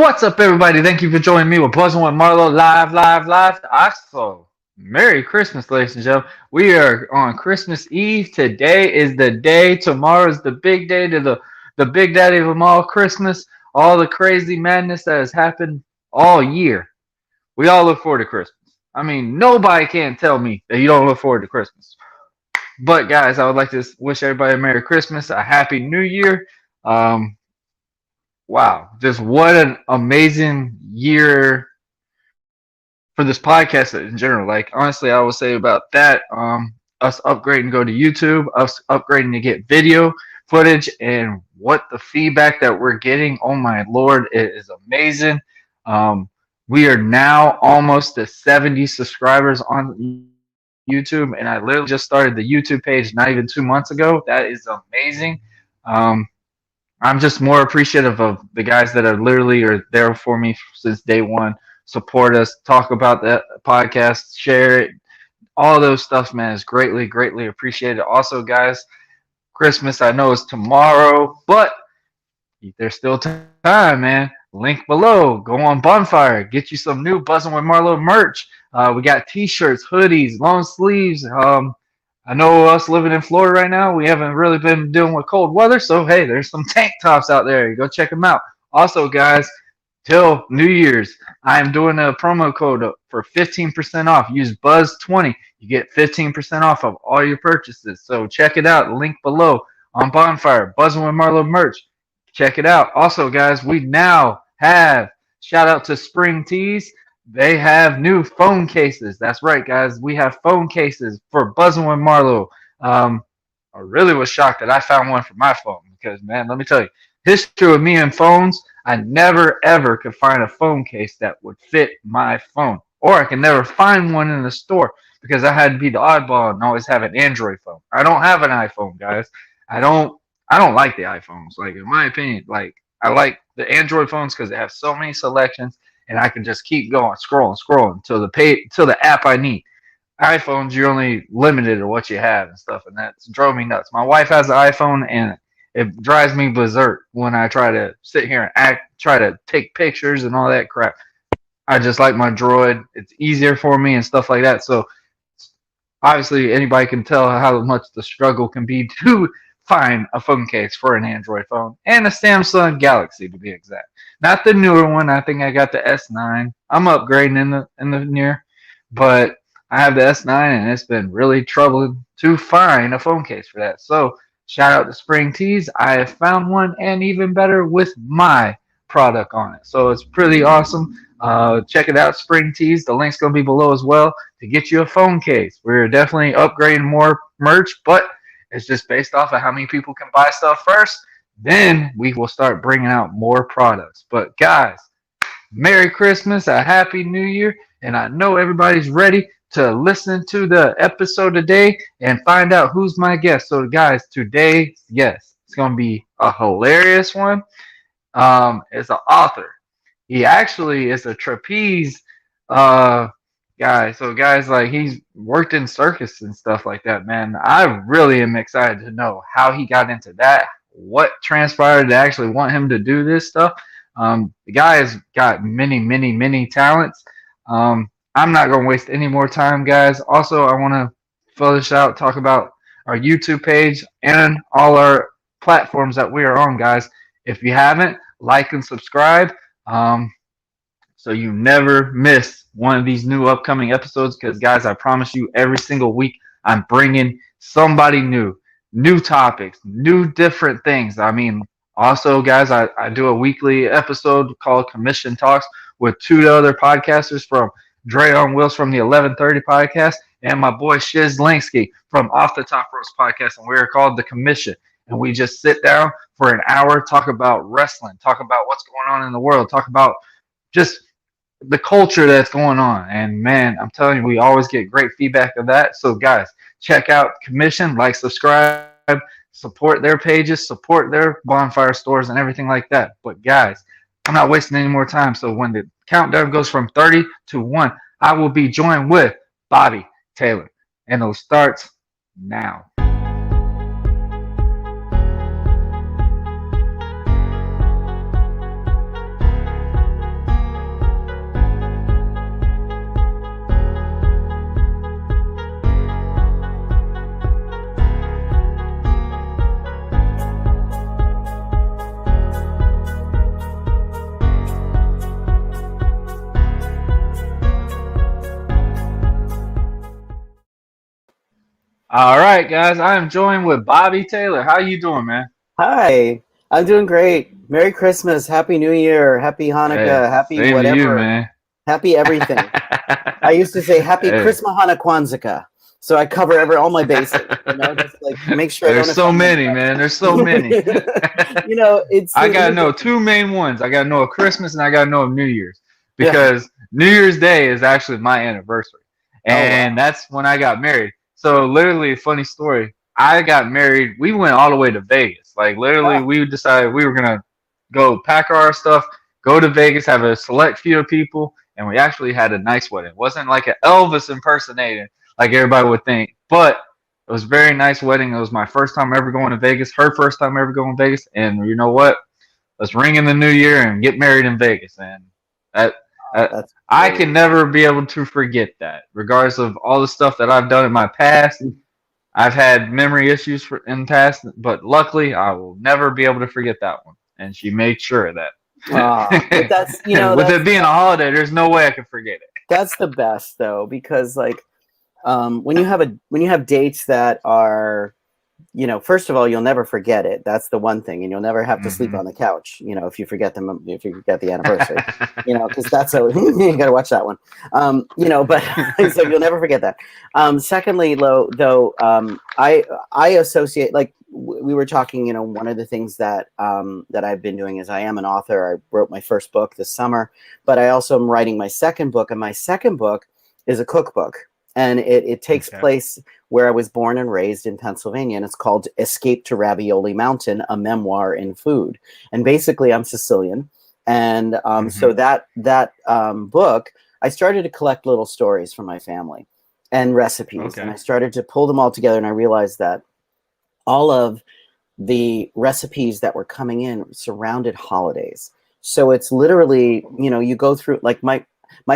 What's up, everybody? Thank you for joining me with Buzzing with Marlowe live. Also, Merry Christmas, ladies and gentlemen. We are on Christmas Eve. Today is the day. Tomorrow is the big day to the big daddy of them all, Christmas. All the crazy madness that has happened all year. We all look forward to Christmas. I mean, nobody can tell me that you don't look forward to Christmas. But guys, I would like to wish everybody a Merry Christmas, a Happy New Year. Um, Wow, just what an amazing year for this podcast in general. Like, honestly, I would say about that, us upgrading to go to YouTube, us upgrading to get video footage, and what the feedback that we're getting, oh my Lord, it is amazing. Um, we are now almost to 70 subscribers on YouTube, and I literally just started the YouTube page not even 2 months ago. That is amazing. Um, I'm just more appreciative of the guys that are there for me since day one. Support us, talk about the podcast, share it, all those stuff, man, is greatly appreciated. Also, guys, Christmas I know is tomorrow, but there's still time, man. Link below. Go on Bonfire. Get you some new Buzzing with Marlowe merch. We got T-shirts, hoodies, long sleeves. I know us living in Florida right now, we haven't really been dealing with cold weather, so hey, there's some tank tops out there. Go check them out. Also, guys, till New Year's, I am doing a promo code for 15% off. Use Buzz20. You get 15% off of all your purchases. So check it out. Link below on Bonfire. Buzzing with Marlowe merch. Check it out. Also, guys, we now have, shout out to Spring Tees. They have new phone cases. That's right, guys. We have phone cases for Buzzing with Marlowe. I really was shocked that I found one for my phone because, man, let me tell you, history with me and phones, I never ever could find a phone case that would fit my phone, or I could never find one in the store because I had to be the oddball and always have an Android phone. I don't have an iPhone, guys. I don't like the iPhones. Like, in my opinion, like, I like the Android phones because they have so many selections, and I can just keep going, scrolling till the app I need. iPhones, you're only limited to what you have and stuff, and that drove me nuts. My wife has an iPhone, and it drives me berserk when I try to sit here and try to take pictures and all that crap. I just like my Droid. It's easier for me and stuff like that. So obviously, anybody can tell how much the struggle can be to find a phone case for an Android phone and a Samsung Galaxy, to be exact. Not the newer one. I think I got the S9. I'm upgrading in the near, but I have the S9, and it's been really troubling to find a phone case for that. So shout out to Spring Tees. I have found one, and even better, with my product on it. So it's pretty awesome. Check it out, Spring Tees. The link's going to be below as well to get you a phone case. We're definitely upgrading more merch, but it's just based off of how many people can buy stuff first. Then we will start bringing out more products. But guys, Merry Christmas, a Happy New Year, and I know everybody's ready to listen to the episode today and find out who's my guest. So guys, today, yes, it's going to be a hilarious one. It's an author. He actually is a trapeze guy. So guys, like, he's worked in circus and stuff like that, man. I really am excited to know how he got into that, what transpired to actually want him to do this stuff. The guy has got many talents. I'm not going to waste any more time, guys. Also, I want to finish out, talk about our YouTube page and all our platforms that we are on, guys. If you haven't, like and subscribe, so you never miss one of these new upcoming episodes, because, guys, I promise you, every single week I'm bringing somebody new topics, new different things. I mean, also, guys, I do a weekly episode called Commission Talks with two other podcasters, from Dre on Wheels from the 1130 podcast and my boy Shiz Linsky from Off the Top Ropes podcast, and we're called The Commission. And we just sit down for an hour, talk about wrestling, talk about what's going on in the world, talk about just the culture that's going on. And man, I'm telling you, we always get great feedback of that. So guys, check out Commission, like, subscribe, support their pages, support their bonfire stores and everything like that. But guys, I'm not wasting any more time. So when the countdown goes from 30 to 1, I will be joined with Bobby Taylor, and it starts now. All right, guys. I am joined with Bobby Taylor. How you doing, man? Hi, I'm doing great. Merry Christmas, Happy New Year, Happy Hey, Hanukkah, Happy same to you, whatever, man. Happy everything. I used to say Happy Hey, Christmas, Hanukkah, Kwanzaa, so I cover all my bases. Just like make sure I there's don't so offend many, man. There's so many. anybody. It's I gotta here's the know thing. two main ones. I gotta know of Christmas and I gotta know of New Year's Yeah. because New Year's Day is actually my anniversary, Oh and wow. that's when I got married. So literally, a funny story. I got married. We went all the way to Vegas. Like literally, Ah, we decided we were gonna go pack our stuff, go to Vegas, have a select few of people, and we actually had a nice wedding. It wasn't like an Elvis impersonating like everybody would think, but it was a very nice wedding. It was my first time ever going to Vegas, her first time ever going to Vegas, and you know what? Let's ring in the new year and get married in Vegas. And that, that that's I great. can never be able to forget that, regardless of all the stuff that I've done in my past. I've had memory issues in the past, but luckily I will never be able to forget that one. And she made sure of But that. that's With it being a holiday, there's no way I can forget it. that's the best though, because like when you have dates that are first of all, you'll never forget it. That's the one thing, and you'll never have to sleep Mm-hmm. on the couch. If you forget them, if you forget the anniversary, because that's a you got to watch that one. But so you'll never forget that. Secondly, though, I associate like we were talking. One of the things that I've been doing is I am an author. I wrote my first book this summer, but I also am writing my second book, and my second book is a cookbook, and it takes Okay. place where I was born and raised in Pennsylvania, and it's called Escape to Ravioli Mountain, a memoir in food. And basically, I'm Sicilian, and Mm-hmm. so that book, I started to collect little stories from my family and recipes, and Okay. I started to pull them all together, and I realized that all of the recipes that were coming in surrounded holidays. So it's literally, you go through like my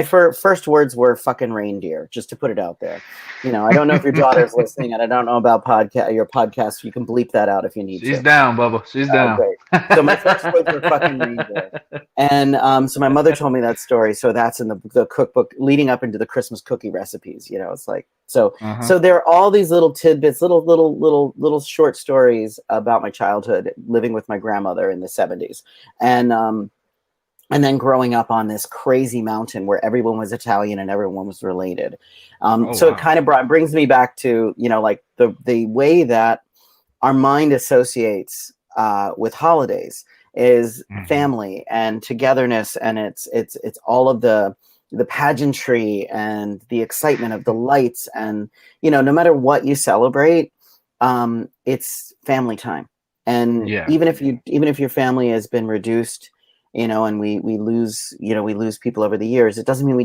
first words were fucking reindeer, just to put it out there. I don't know if your daughter's listening, and I don't know about your podcast. You can bleep that out if you need She's to. down, Bubba. She's Oh, down. great. So my first words were fucking reindeer. And so my mother told me that story. So that's in the cookbook leading up into the Christmas cookie recipes. It's like so. Uh-huh. So there are all these little tidbits, little short stories about my childhood living with my grandmother in the 70s, and then growing up on this crazy mountain where everyone was Italian and everyone was related. Oh So it wow. kind of brings me back to like the way that our mind associates with holidays is Mm-hmm. family and togetherness, and it's all of the pageantry and the excitement of the lights, and no matter what you celebrate, it's family time. And Yeah. even if your family has been reduced, and we lose people over the years, it doesn't mean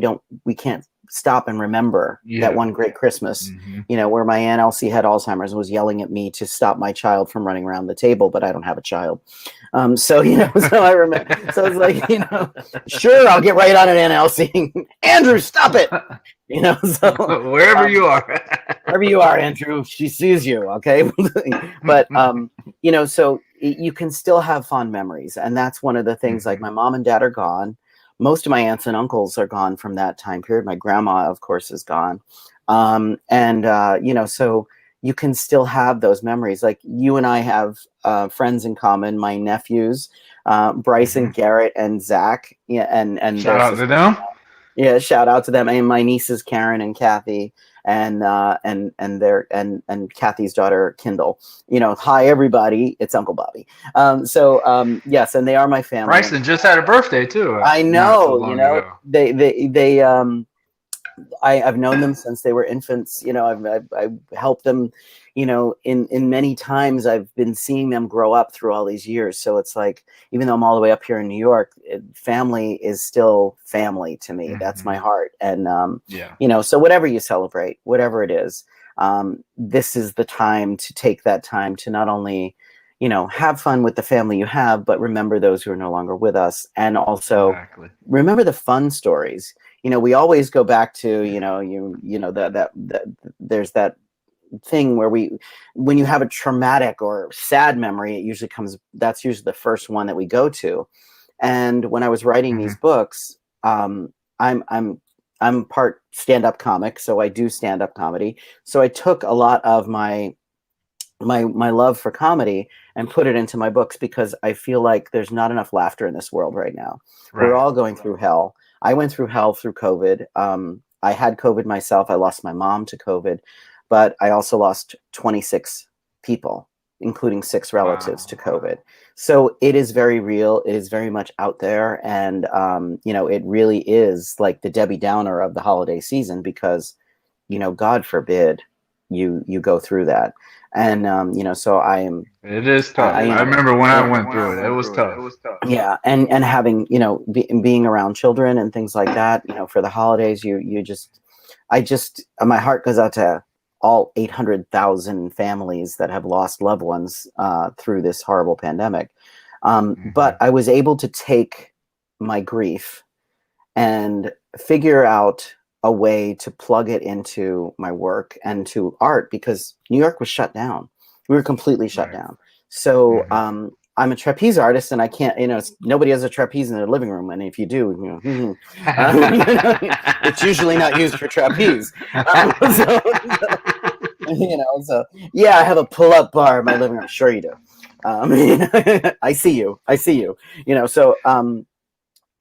we can't stop and remember that Yeah. one great Christmas, Mm-hmm. where my Aunt Elsie had Alzheimer's and was yelling at me to stop my child from running around the table, but I don't have a child. So, so I remember, so it's like, sure, I'll get right on it, Aunt Elsie. Andrew, stop it. So, Wherever um, you are. wherever you are, Andrew, she sees you. Okay. But, so you can still have fond memories. And that's one of the things, like Mm-hmm. my mom and dad are gone. Most of my aunts and uncles are gone from that time period. My grandma, of course, is gone. So you can still have those memories. Like you and I have friends in common, my nephews, Bryce Mm-hmm. and Garrett and Zach, yeah, and Shout their out to sister. them. Yeah, shout out to them, and my nieces Karen and Kathy, and Kathy's daughter Kindle. Hi everybody, it's Uncle Bobby. Yes, and they are my family, and Bryson just had a birthday too, I not so know, long ago. they I've known them since they were infants. I've helped them, in many times I've been seeing them grow up through all these years. So it's like, even though I'm all the way up here in New York, family is still family to me. That's Mm-hmm. my heart. And, Yeah. so whatever you celebrate, whatever it is, this is the time to take that time to not only, have fun with the family you have, but remember those who are no longer with us. And also Exactly. remember the fun stories. We always go back to, that there's that thing where when you have a traumatic or sad memory, that's usually the first one that we go to. And when I was writing Mm-hmm. these books, I'm I'm part stand-up comic, so I do stand-up comedy. So I took a lot of my love for comedy and put it into my books because I feel like there's not enough laughter in this world right now. We're Right. all going through hell. I went through hell through COVID. I had COVID myself. I lost my mom to COVID, but I also lost 26 people, including 6 relatives to COVID. So it is very real. It is very much out there. And, it really is like the Debbie Downer of the holiday season because, God forbid you go through that. And, so I am, It is tough. I I am, remember when I yeah, went through it. It was tough. yeah. And having, being around children and things like that, for the holidays, my heart goes out to all 800,000 families that have lost loved ones through this horrible pandemic. But I was able to take my grief and figure out a way to plug it into my work and to art because New York was shut down. We were completely shut down. So I'm a trapeze artist and I can't, nobody has a trapeze in their living room. And if you do, it's usually not used for trapeze. So yeah, I have a pull-up bar in my living room. Sure you do. I see you.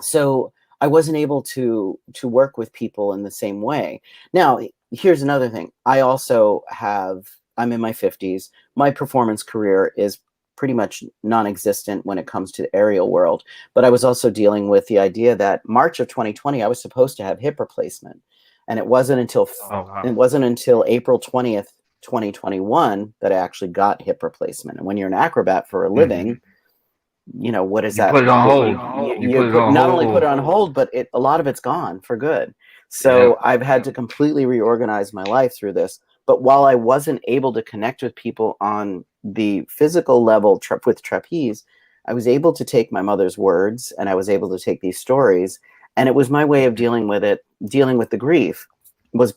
So I wasn't able to work with people in the same way. Now, here's another thing. I'm in my 50s. My performance career is pretty much non-existent when it comes to the aerial world. But I was also dealing with the idea that March of 2020, I was supposed to have hip replacement. And it wasn't until April 20th, 2021 that I actually got hip replacement. And when you're an acrobat for a living, what is that? Put it on hold. You not only put it on hold, but a lot of it's gone for good. So I've had to completely reorganize my life through this. But while I wasn't able to connect with people on the physical level with trapeze, I was able to take my mother's words and I was able to take these stories. And it was my way of dealing with the grief, was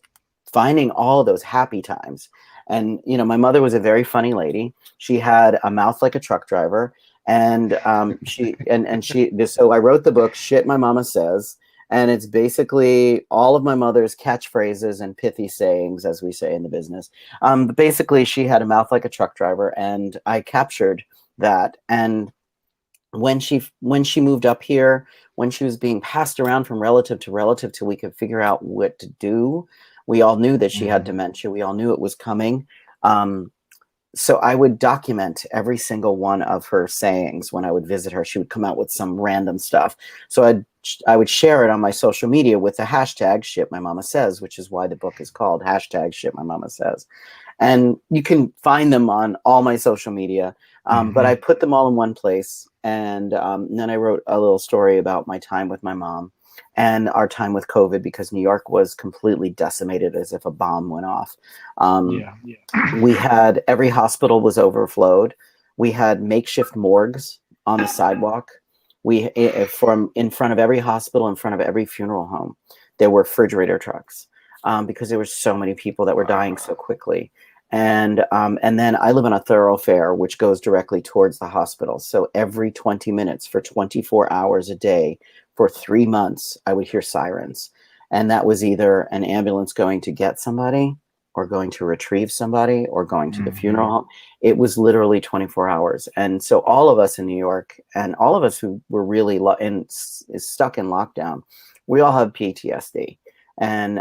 finding all of those happy times. And, my mother was a very funny lady. She had a mouth like a truck driver. And so I wrote the book, Shit My Mama Says. And it's basically all of my mother's catchphrases and pithy sayings, as we say in the business. But basically, she had a mouth like a truck driver, and I captured that. And when she moved up here, when she was being passed around from relative to relative till we could figure out what to do, we all knew that she had dementia. We all knew it was coming. So I would document every single one of her sayings when I would visit her. She would come out with some random stuff. So I would share it on my social media with the hashtag Shit My Mama Says, which is why the book is called hashtag Shit My Mama Says. And you can find them on all my social media. But I put them all in one place. And then I wrote a little story about my time with my mom and our time with COVID, because New York was completely decimated as if a bomb went off. We had, every hospital was overflowed. We had makeshift morgues on the sidewalk. From in front of every hospital, in front of every funeral home, there were refrigerator trucks because there were so many people that were dying so quickly. And then I live on a thoroughfare which goes directly towards the hospital. So every 20 minutes for 24 hours a day for 3 months, I would hear sirens. And that was either an ambulance going to get somebody or going to retrieve somebody or going to the funeral home. It was literally 24 hours. And so all of us in New York and all of us who were really stuck in lockdown, we all have PTSD. And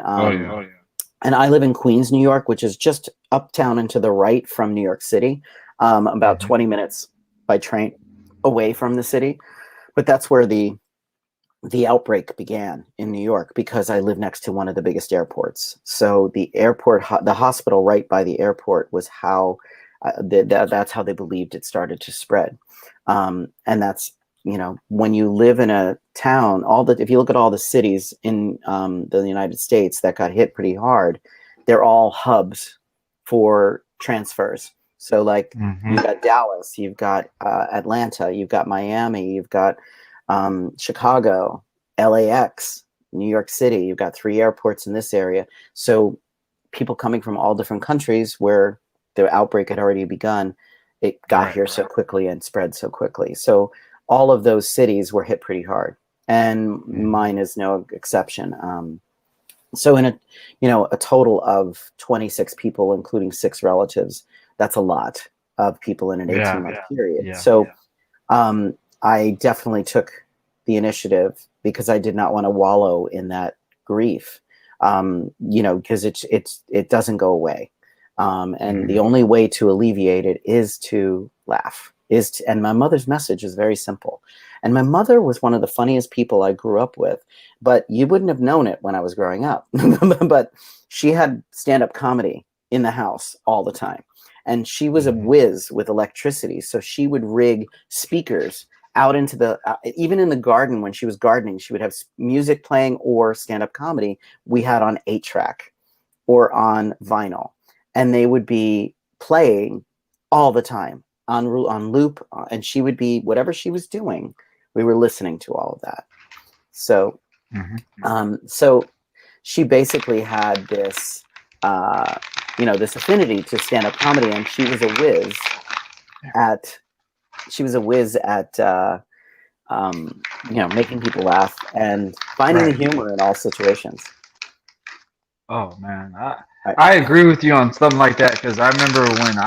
and I live in Queens, New York, which is just uptown and to the right from New York City, about 20 minutes by train away from the city. But that's where the outbreak began in New York, because I live next to one of the biggest airports. So the airport, the hospital right by the airport was how, that's how they believed it started to spread. And that's, when you live in a town, if you look at all the cities in the United States that got hit pretty hard, they're all hubs for transfers. So like you've got Dallas, you've got Atlanta, you've got Miami, you've got Chicago, LAX, New York City. You've got 3 airports in this area. So people coming from all different countries where the outbreak had already begun, it got here so quickly and spread so quickly. So all of those cities were hit pretty hard, and mine is no exception. So in a total of 26 people, including 6 relatives, that's a lot of people in an 18-month period. Yeah. So I definitely took the initiative because I did not want to wallow in that grief, because it doesn't go away. And the only way to alleviate it is to laugh. And my mother's message is very simple. And my mother was one of the funniest people I grew up with, but you wouldn't have known it when I was growing up. But she had stand-up comedy in the house all the time. And she was a whiz with electricity. So she would rig speakers out into even in the garden when she was gardening, she would have music playing or stand-up comedy we had on 8-track or on vinyl. And they would be playing all the time on loop. And she would be, whatever she was doing, we were listening to all of that. So, so she basically had this, this affinity to stand-up comedy, and she was a whiz at making people laugh and finding the humor in all situations. Oh man, I agree with you on something like that, because I remember when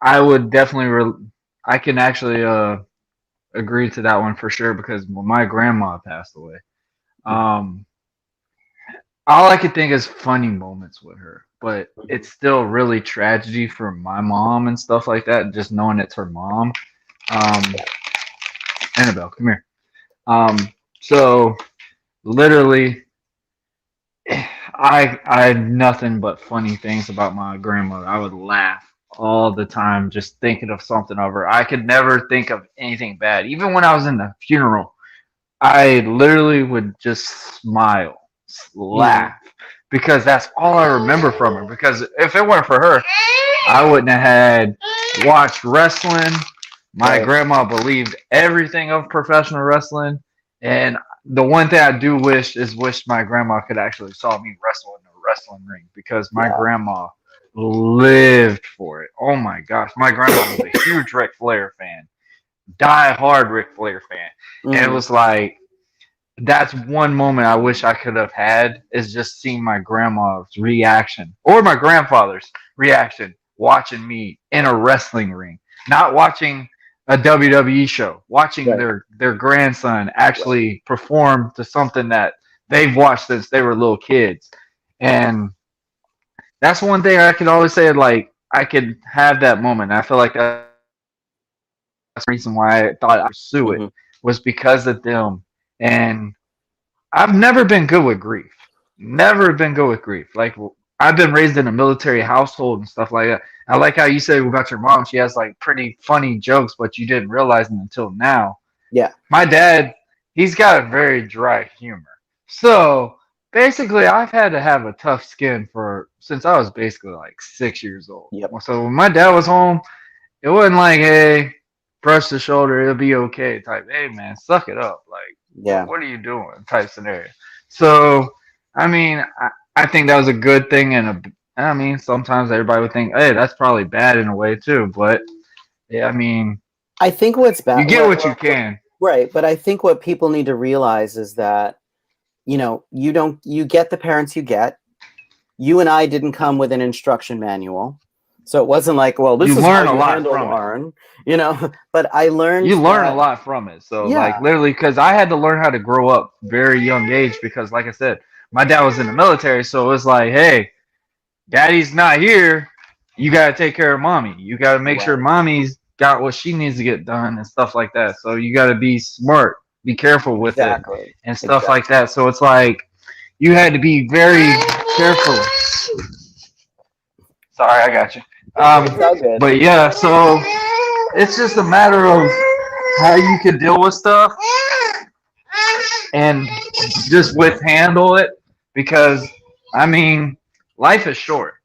I would definitely I can actually agree to that one for sure, because when my grandma passed away, all I could think is funny moments with her, but it's still really tragedy for my mom and stuff like that, just knowing it's her mom. Annabelle, come here. So literally, I had nothing but funny things about my grandmother. I would laugh all the time just thinking of something of her. I could never think of anything bad. Even when I was in the funeral, I literally would just smile, laugh, because that's all I remember from her. Because if it weren't for her, I wouldn't have had watched wrestling. My grandma believed everything of professional wrestling, and the one thing I do wish my grandma could actually saw me wrestle in a wrestling ring, because my grandma lived for it. Oh my gosh, my grandma was a huge Ric Flair fan, die-hard Ric Flair fan, and it was like, that's one moment I wish I could have had, is just seeing my grandma's reaction or my grandfather's reaction watching me in a wrestling ring, not watching a WWE show, watching their grandson actually perform to something that they've watched since they were little kids. And that's one thing I could always say, like, I could have that moment. I feel like that's the reason why I thought I'd pursue it, was because of them. And I've never been good with grief. Never been good with grief. Like, I've been raised in a military household and stuff like that. I like how you said about your mom. She has like pretty funny jokes, but you didn't realize them until now. Yeah. My dad, he's got a very dry humor. So basically, I've had to have a tough skin since I was basically like 6 years old. Yep. So when my dad was home, it wasn't like, hey, brush the shoulder, it'll be okay type. Hey man, suck it up. Like, what are you doing type scenario. So I mean, I think that was a good thing, and I mean, sometimes everybody would think, hey, that's probably bad in a way too. But yeah, I mean, I think what's bad, you get what you can, right? But I think what people need to realize is that, you get the parents you get. You and I didn't come with an instruction manual, so it wasn't like, well, this is how you handle Lauren, But I learned. You learn a lot from it. So like literally, because I had to learn how to grow up very young age, because like I said, my dad was in the military, so it was like, hey, daddy's not here. You got to take care of mommy. You got to make sure mommy's got what she needs to get done and stuff like that. So you got to be smart, be careful with it and stuff like that. So it's like you had to be very careful. Sorry, I got you. But yeah, so it's just a matter of how you can deal with stuff and just handle it, because I mean, life is short.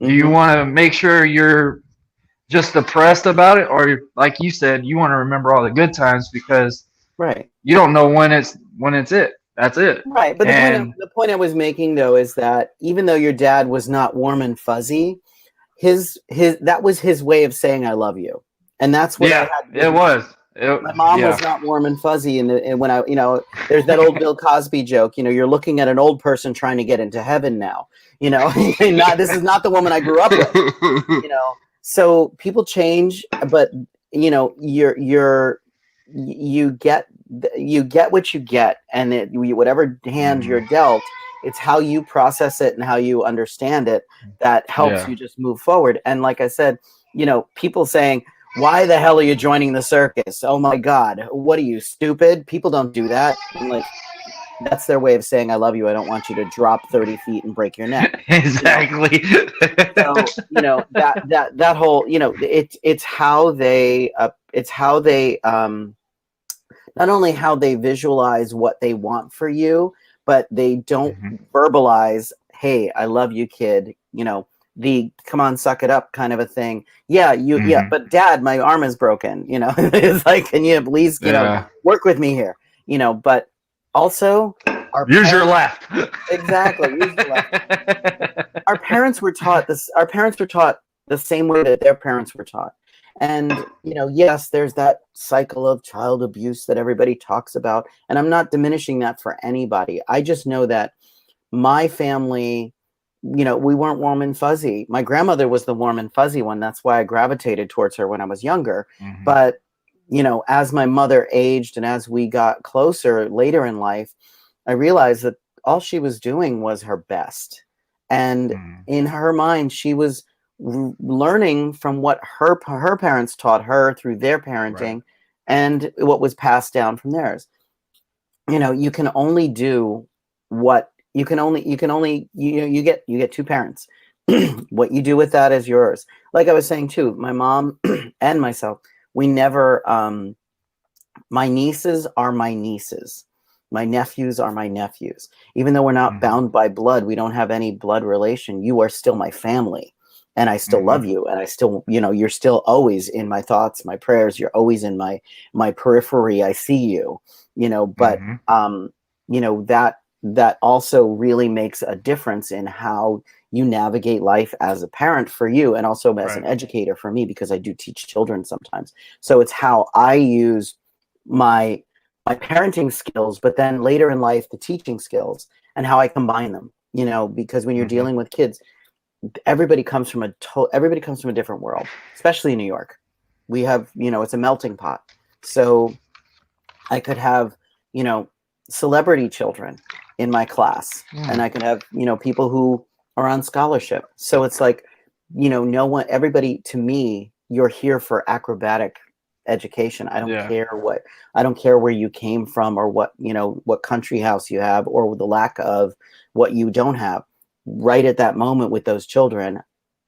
Do you want to make sure you're just depressed about it, or like you said, you want to remember all the good times, because you don't know when it's it. That's it. Right. But the point I was making though is that even though your dad was not warm and fuzzy, that was his way of saying I love you. And that's what it My mom Yeah. was not warm and fuzzy, and when I, there's that old Bill Cosby joke. You're looking at an old person trying to get into heaven now. This is not the woman I grew up with. So people change, but you get what you get, and whatever hand you're dealt, it's how you process it and how you understand it that helps you just move forward. And like I said, people saying, why the hell are you joining the circus? Oh my God, what are you, stupid? People don't do that. And like, that's their way of saying I love you. I don't want you to drop 30 feet and break your neck. Exactly. So that whole, it's how they not only how they visualize what they want for you, but they don't verbalize, hey, I love you, kid. The come on, suck it up kind of a thing. Yeah, but Dad, my arm is broken. It's like, can you at least work with me here? But also use your left. Exactly. Use your left. Our parents were taught this. Our parents were taught the same way that their parents were taught. And, yes, there's that cycle of child abuse that everybody talks about. And I'm not diminishing that for anybody. I just know that my family, we weren't warm and fuzzy. My grandmother was the warm and fuzzy one. That's why I gravitated towards her when I was younger. But, as my mother aged and as we got closer later in life, I realized that all she was doing was her best. And in her mind, she was learning from what her parents taught her through their parenting and what was passed down from theirs. You can only do what you get two parents. What you do with that is yours. Like I was saying too, my mom and myself, we never, my nieces are my nieces. My nephews are my nephews. Even though we're not bound by blood, we don't have any blood relation. You are still my family. And I still love you. And I still, you're still always in my thoughts, my prayers. You're always in my periphery. I see you, but, that also really makes a difference in how you navigate life as a parent for you. And also as an educator for me, because I do teach children sometimes. So it's how I use my parenting skills, but then later in life, the teaching skills and how I combine them, because when you're dealing with kids, everybody comes from a different world, especially in New York. We have, it's a melting pot. So I could have, celebrity children in my class, and I could have, people who are on scholarship. So it's like, everybody, to me, you're here for acrobatic education. I don't care where you came from or what country house you have or the lack of what you don't have. Right at that moment with those children,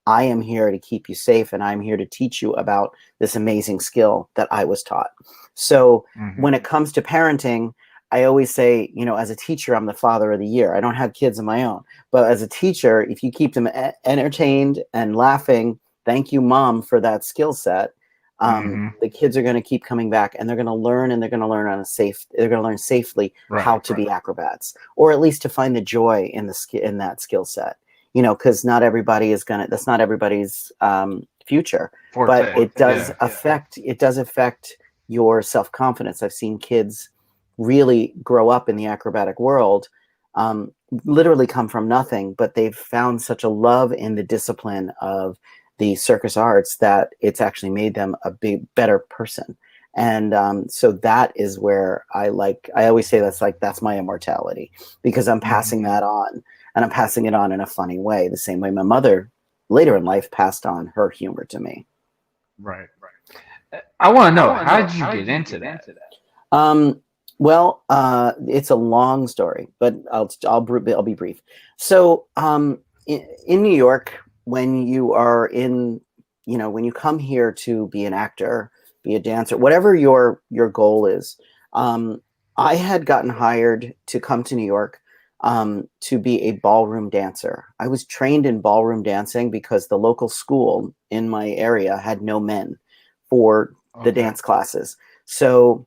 I am here to keep you safe, and I'm here to teach you about this amazing skill that I was taught. So when it comes to parenting, I always say, as a teacher, I'm the father of the year. I don't have kids of my own, but as a teacher, if you keep them entertained and laughing, thank you, Mom, for that skill set. The kids are going to keep coming back, and they're going to learn, and they're going to learn safely how to be acrobats, or at least to find the joy in that skill set, because not everybody that's not everybody's future, but it does affect your self-confidence. I've seen kids really grow up in the acrobatic world, literally come from nothing, but they've found such a love in the discipline of the circus arts that it's actually made them a better person. And so that is where I always say that's my immortality, because I'm passing that on, and I'm passing it on in a funny way, the same way my mother later in life passed on her humor to me. Right. I want to know, how did you get into that? Well, it's a long story, but I'll be brief. So in New York, when you are when you come here to be an actor, be a dancer, whatever your goal is, I had gotten hired to come to New York to be a ballroom dancer. I was trained in ballroom dancing because the local school in my area had no men for the dance classes. So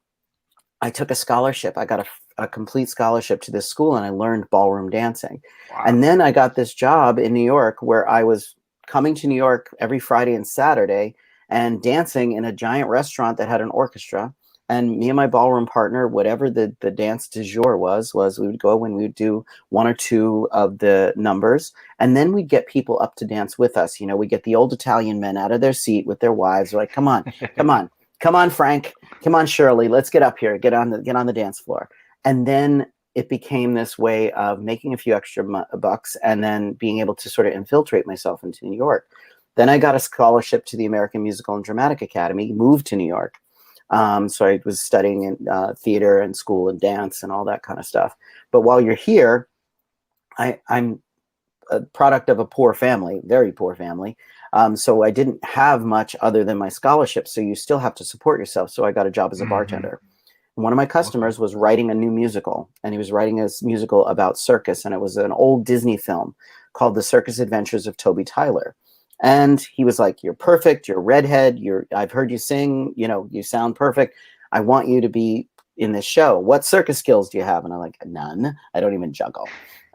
I took a scholarship. I got a complete scholarship to this school, and I learned ballroom dancing. Wow. And then I got this job in New York where I was coming to New York every Friday and Saturday and dancing in a giant restaurant that had an orchestra. And me and my ballroom partner, whatever the dance du jour was we would go and we would do one or two of the numbers, and then we'd get people up to dance with us. You know, we get the old Italian men out of their seat with their wives. They're like, come on, come on, come on, Frank, come on, Shirley, let's get up here, get on the dance floor. And then it became this way of making a few extra bucks and then being able to sort of infiltrate myself into New York. Then I got a scholarship to the American Musical and Dramatic Academy, moved to New York. So I was studying in theater and school and dance and all that kind of stuff. But while you're here, I'm a product of a poor family, very poor family. So I didn't have much other than my scholarship. So you still have to support yourself. So I got a job as a bartender. And one of my customers was writing a new musical, and he was writing a musical about circus. And it was an old Disney film called The Circus Adventures of Toby Tyler. And he was like, you're perfect. You're a redhead. I've heard you sing, you know, you sound perfect. I want you to be in this show. What circus skills do you have? And I'm like, none. I don't even juggle.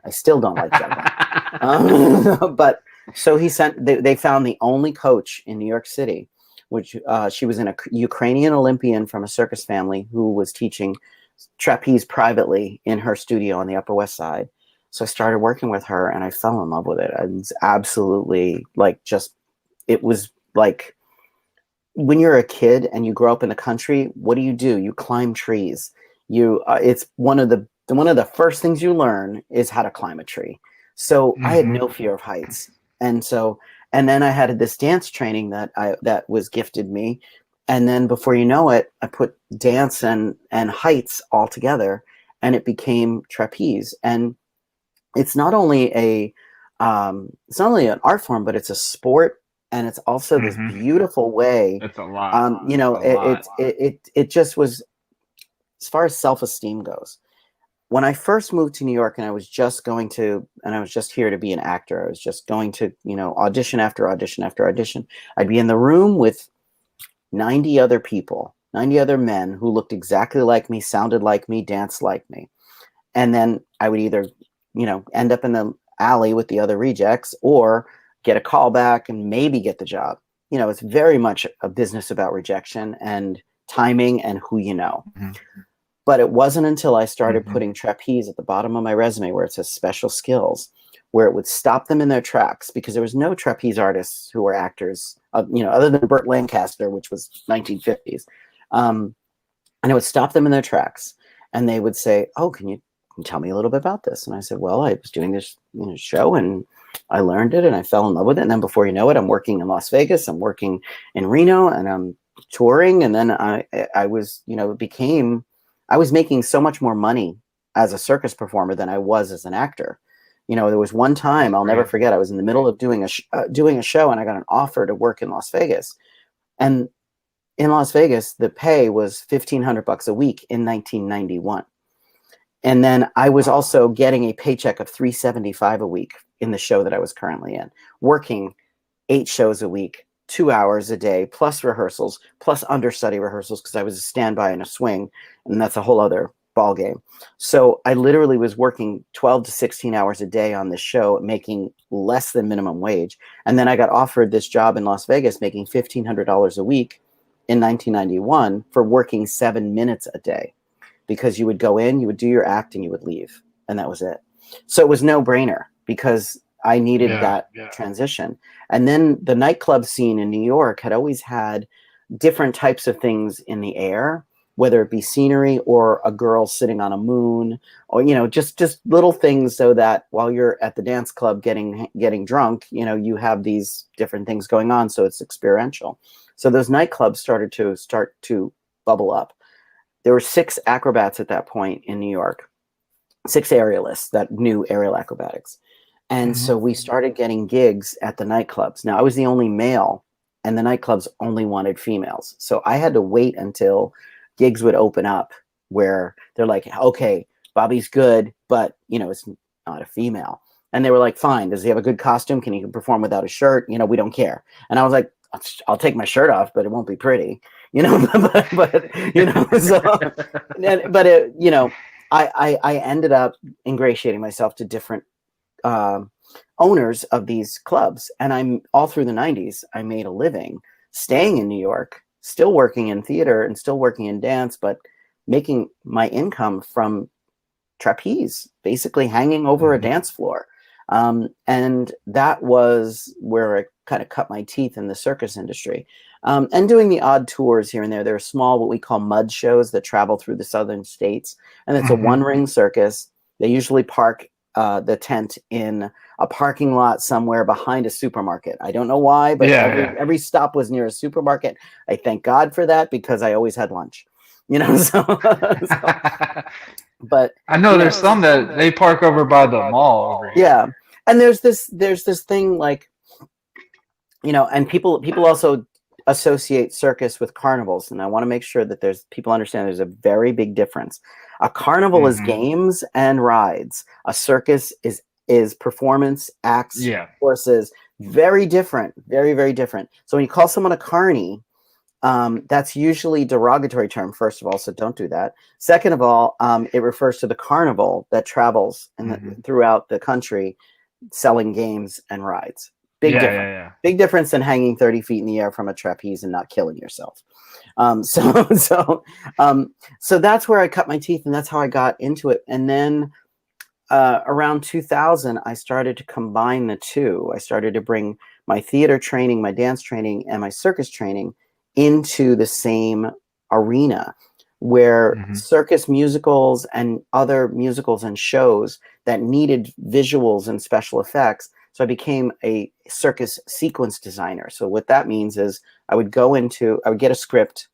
I still don't like juggling. But so they found the only coach in New York City, which she was a Ukrainian Olympian from a circus family who was teaching trapeze privately in her studio on the Upper West Side. So I started working with her and I fell in love with it. It was absolutely it was like when you're a kid and you grow up in the country, what do? You climb trees. It's one of the first things you learn is how to climb a tree. So I had no fear of heights. And then I had this dance training that was gifted me. And then before you know it, I put dance and heights all together and it became trapeze. And it's not only an art form, but it's a sport, and it's also this beautiful way. It's a lot. You know, it just was, as far as self-esteem goes. When I first moved to New York, and I was just here to be an actor. I was just going to, you know, audition after audition after audition. I'd be in the room with 90 other people, 90 other men who looked exactly like me, sounded like me, danced like me, and then I would either, you know, end up in the alley with the other rejects or get a call back and maybe get the job. You know, it's very much a business about rejection and timing and who you know. But it wasn't until I started putting trapeze at the bottom of my resume where it says special skills, where it would stop them in their tracks, because there was no trapeze artists who were actors, you know, other than Burt Lancaster, which was 1950s. And it would stop them in their tracks. And they would say, oh, can you tell me a little bit about this? And I said, well, I was doing this, you know, show and I learned it and I fell in love with it. And then before you know it, I'm working in Las Vegas, I'm working in Reno, and I'm touring. And then I was, you know, I was making so much more money as a circus performer than I was as an actor. You know, there was one time I'll never forget. I was in the middle of doing a show and I got an offer to work in Las Vegas. And in Las Vegas, the pay was $1,500 a week in 1991. And then I was also getting a paycheck of $375 a week in the show that I was currently in, working 8 shows a week, 2 hours a day, plus rehearsals, plus understudy rehearsals, because I was a standby in a swing, and that's a whole other ball game. So I literally was working 12 to 16 hours a day on this show, making less than minimum wage. And then I got offered this job in Las Vegas, making $1,500 a week in 1991 for working 7 minutes a day. Because you would go in, you would do your act, and you would leave. And that was it. So it was no brainer because I needed that transition. And then the nightclub scene in New York had always had different types of things in the air, whether it be scenery or a girl sitting on a moon, or, you know, just little things, so that while you're at the dance club getting drunk, you know, you have these different things going on. So it's experiential. So those nightclubs started to bubble up. There were 6 acrobats at that point in New York, 6 aerialists that knew aerial acrobatics. And so we started getting gigs at the nightclubs. Now, I was the only male, and the nightclubs only wanted females. So I had to wait until gigs would open up where they're like, okay, Bobby's good, but, you know, it's not a female. And they were like, fine, does he have a good costume? Can he perform without a shirt? You know, we don't care. And I was like, I'll take my shirt off, but it won't be pretty. You know, but you know, so, but it, you know, I ended up ingratiating myself to different owners of these clubs, and I'm all through the 90s. I made a living staying in New York, still working in theater and still working in dance, but making my income from trapeze, basically hanging over a dance floor. And that was where I kind of cut my teeth in the circus industry. And doing the odd tours here and there. There are small, what we call mud shows that travel through the southern states. And it's a one-ring circus. They usually park the tent in a parking lot somewhere behind a supermarket. I don't know why, but every stop was near a supermarket. I thank God for that, because I always had lunch. You know, but I know there's some that they park over by the mall over here. Yeah. And there's this thing, like, you know, and people also associate circus with carnivals, and I want to make sure that people understand there's a very big difference. A carnival is games and rides. A circus is performance, acts, horses. Very different, very, very different. So when you call someone a carny, that's usually a derogatory term, first of all, so don't do that. Second of all, it refers to the carnival that travels throughout the country selling games and rides. Big difference. Big difference than hanging 30 feet in the air from a trapeze and not killing yourself. So that's where I cut my teeth, and that's how I got into it. And then around 2000, I started to combine the two. I started to bring my theater training, my dance training, and my circus training into the same arena, where circus musicals and other musicals and shows that needed visuals and special effects. So I became a circus sequence designer. So what that means is I would get a script,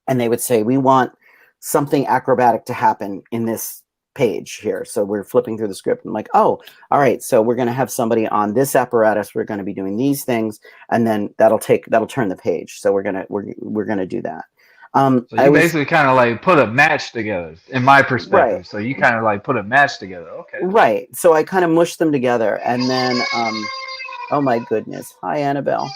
and they would say, we want something acrobatic to happen in this page here. So we're flipping through the script, and I'm like, oh, all right, so we're going to have somebody on this apparatus, we're going to be doing these things, and then that'll turn the page. So we're going to do that. So you basically kind of like put a match together, in my perspective. Right. So you kind of like put a match together. Okay. Right. So I kind of mushed them together, and then oh my goodness, hi Annabelle.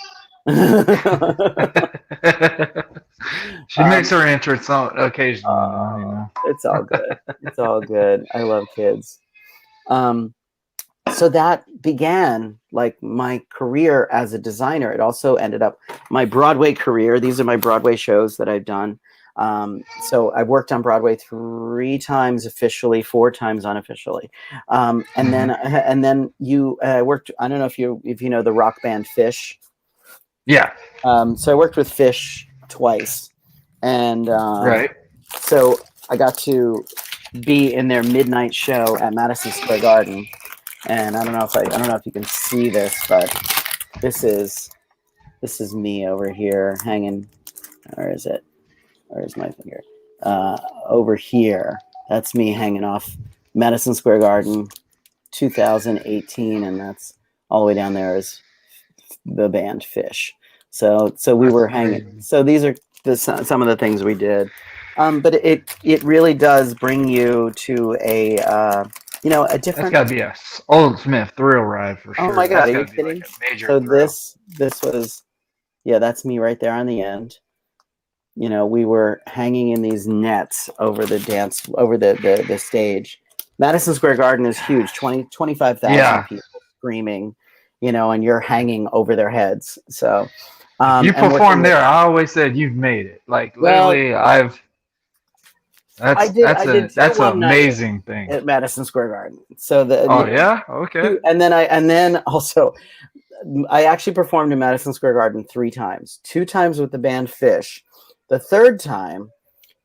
She makes her entrance on occasionally. You know. It's all good. It's all good. I love kids. So that began like my career as a designer. It also ended up my Broadway career. These are my Broadway shows that I've done. So I worked on Broadway 3 times officially, 4 times unofficially. And then I worked, I don't know if you know the rock band Fish. Yeah. So I worked with Fish twice. And right. So I got to be in their midnight show at Madison Square Garden. And I don't know if you can see this, but this is me over here hanging. Where is it? Where's my finger? Over here. That's me hanging off Madison Square Garden, 2018, and that's all the way down there is the band Fish. So we were hanging. So these are some of the things we did. But it really does bring you to a different. That's got to be a Old Smith thrill ride for sure. Oh my God, that's are you kidding? Like so thrill. this was, that's me right there on the end. We were hanging in these nets over the stage. Madison Square Garden is huge, 25,000 people screaming, and you're hanging over their heads. So you performed there. I always said you've made it. Like literally, That's an amazing thing at Madison Square Garden. So okay. And then also, I actually performed in Madison Square Garden 3 times. 2 times with the band Fish. The 3rd time,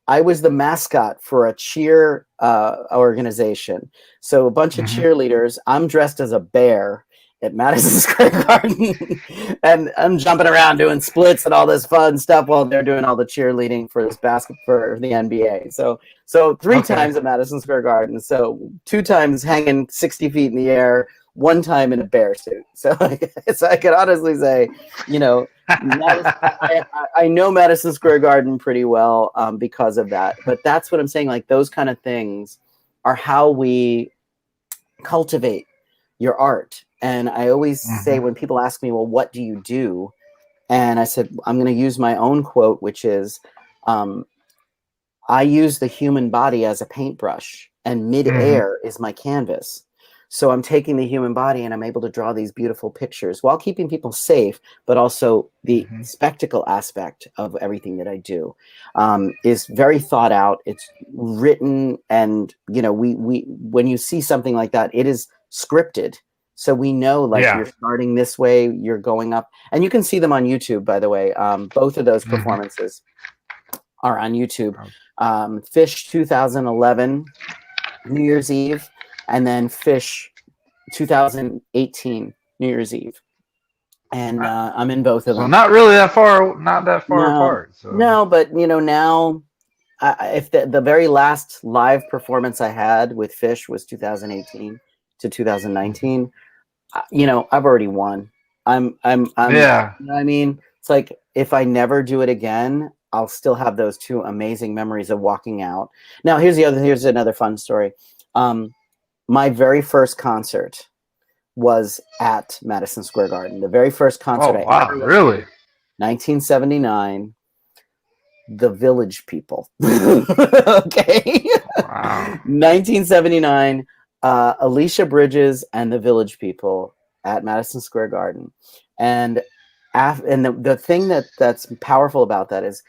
I was the mascot for a cheer organization. So a bunch of cheerleaders. I'm dressed as a bear at Madison Square Garden, and I'm jumping around doing splits and all this fun stuff while they're doing all the cheerleading for this for the NBA. So 3 times at Madison Square Garden. So 2 times hanging 60 feet in the air, 1 time in a bear suit. So I could honestly say, I know Madison Square Garden pretty well because of that. But that's what I'm saying. Like those kind of things are how we cultivate your art. And I always say when people ask me, well, what do you do? And I said, I'm going to use my own quote, which is, I use the human body as a paintbrush, and midair is my canvas. So I'm taking the human body and I'm able to draw these beautiful pictures while keeping people safe, but also the spectacle aspect of everything that I do is very thought out. It's written, and we when you see something like that, it is scripted. So we know, like, you're starting this way, you're going up, and you can see them on YouTube, by the way. Both of those performances are on YouTube. Fish 2011, New Year's Eve, and then Fish 2018, New Year's Eve. And I'm in both of them. So not really that far, not that far apart. So. No, but now, if the very last live performance I had with Fish was 2018 to 2019. I've already won. I'm Yeah. I mean, it's like, if I never do it again, I'll still have those two amazing memories of walking out. Now, here's another fun story. My very first concert was at Madison Square Garden. The very first concert I ever went really? to, 1979, The Village People. Okay. Wow. 1979, Alicia Bridges and the Village People at Madison Square Garden. And the thing that's powerful about that is,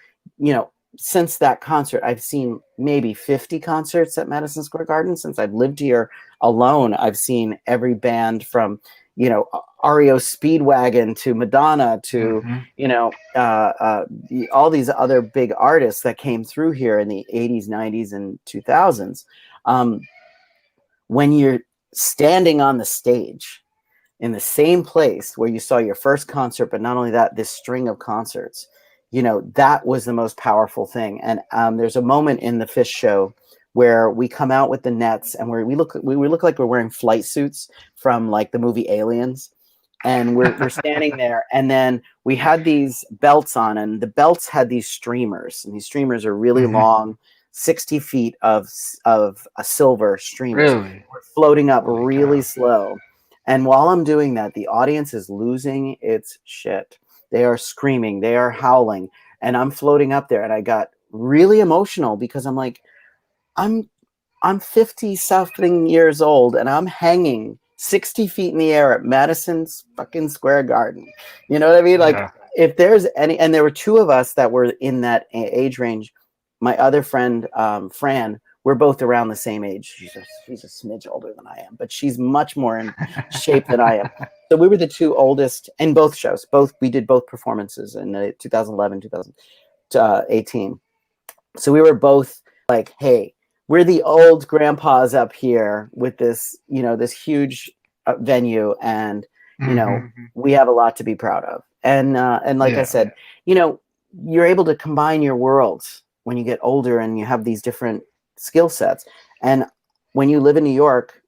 since that concert, I've seen maybe 50 concerts at Madison Square Garden. Since I've lived here alone, I've seen every band from, REO Speedwagon to Madonna to, all these other big artists that came through here in the 80s, 90s, and 2000s. When you're standing on the stage in the same place where you saw your first concert, but not only that, this string of concerts, that was the most powerful thing. And there's a moment in the Fish show where we come out with the nets, and we look like we're wearing flight suits from, like, the movie Aliens. And we're standing there, and then we had these belts on, and the belts had these streamers, and these streamers are really long, 60 feet of a silver streamers. Really? We're floating up really slow. And while I'm doing that, the audience is losing its shit. They are screaming, they are howling, and I'm floating up there, and I got really emotional because I'm like, I'm 50 something years old, and I'm hanging 60 feet in the air at Madison's fucking Square Garden. You know what I mean? Like, if there's any, and there were two of us that were in that age range. My other friend, Fran, we're both around the same age. She's a smidge older than I am, but she's much more in shape than I am. So we were the two oldest in both shows. We did both performances in 2011, 2018. So we were both like, hey, we're the old grandpas up here with this, this huge venue, and we have a lot to be proud of. And like I said, you're able to combine your worlds when you get older and you have these different skill sets. And when you live in New York,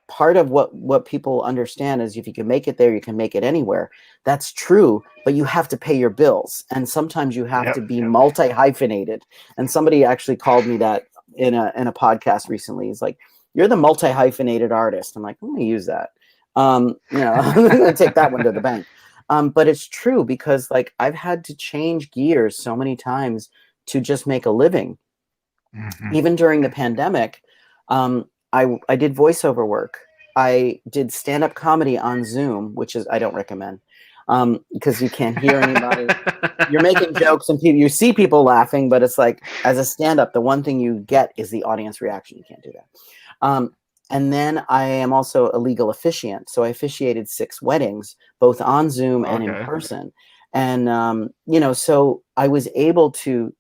part of what people understand is, if you can make it there, you can make it anywhere. That's true, but you have to pay your bills, and sometimes you have to be multi-hyphenated. And somebody actually called me that in a podcast recently. He's like, "You're the multi-hyphenated artist." I'm like, I'm gonna use that. I'm gonna take that one to the bank. But it's true, because, like, I've had to change gears so many times to just make a living. Even during the pandemic, I did voiceover work. I did stand-up comedy on Zoom, which is, I don't recommend, because you can't hear anybody. You're making jokes and you see people laughing, but it's like, as a stand-up, the one thing you get is the audience reaction. You can't do that. And then I am also a legal officiant. So I officiated 6 weddings, both on Zoom and in person. And, so I was able to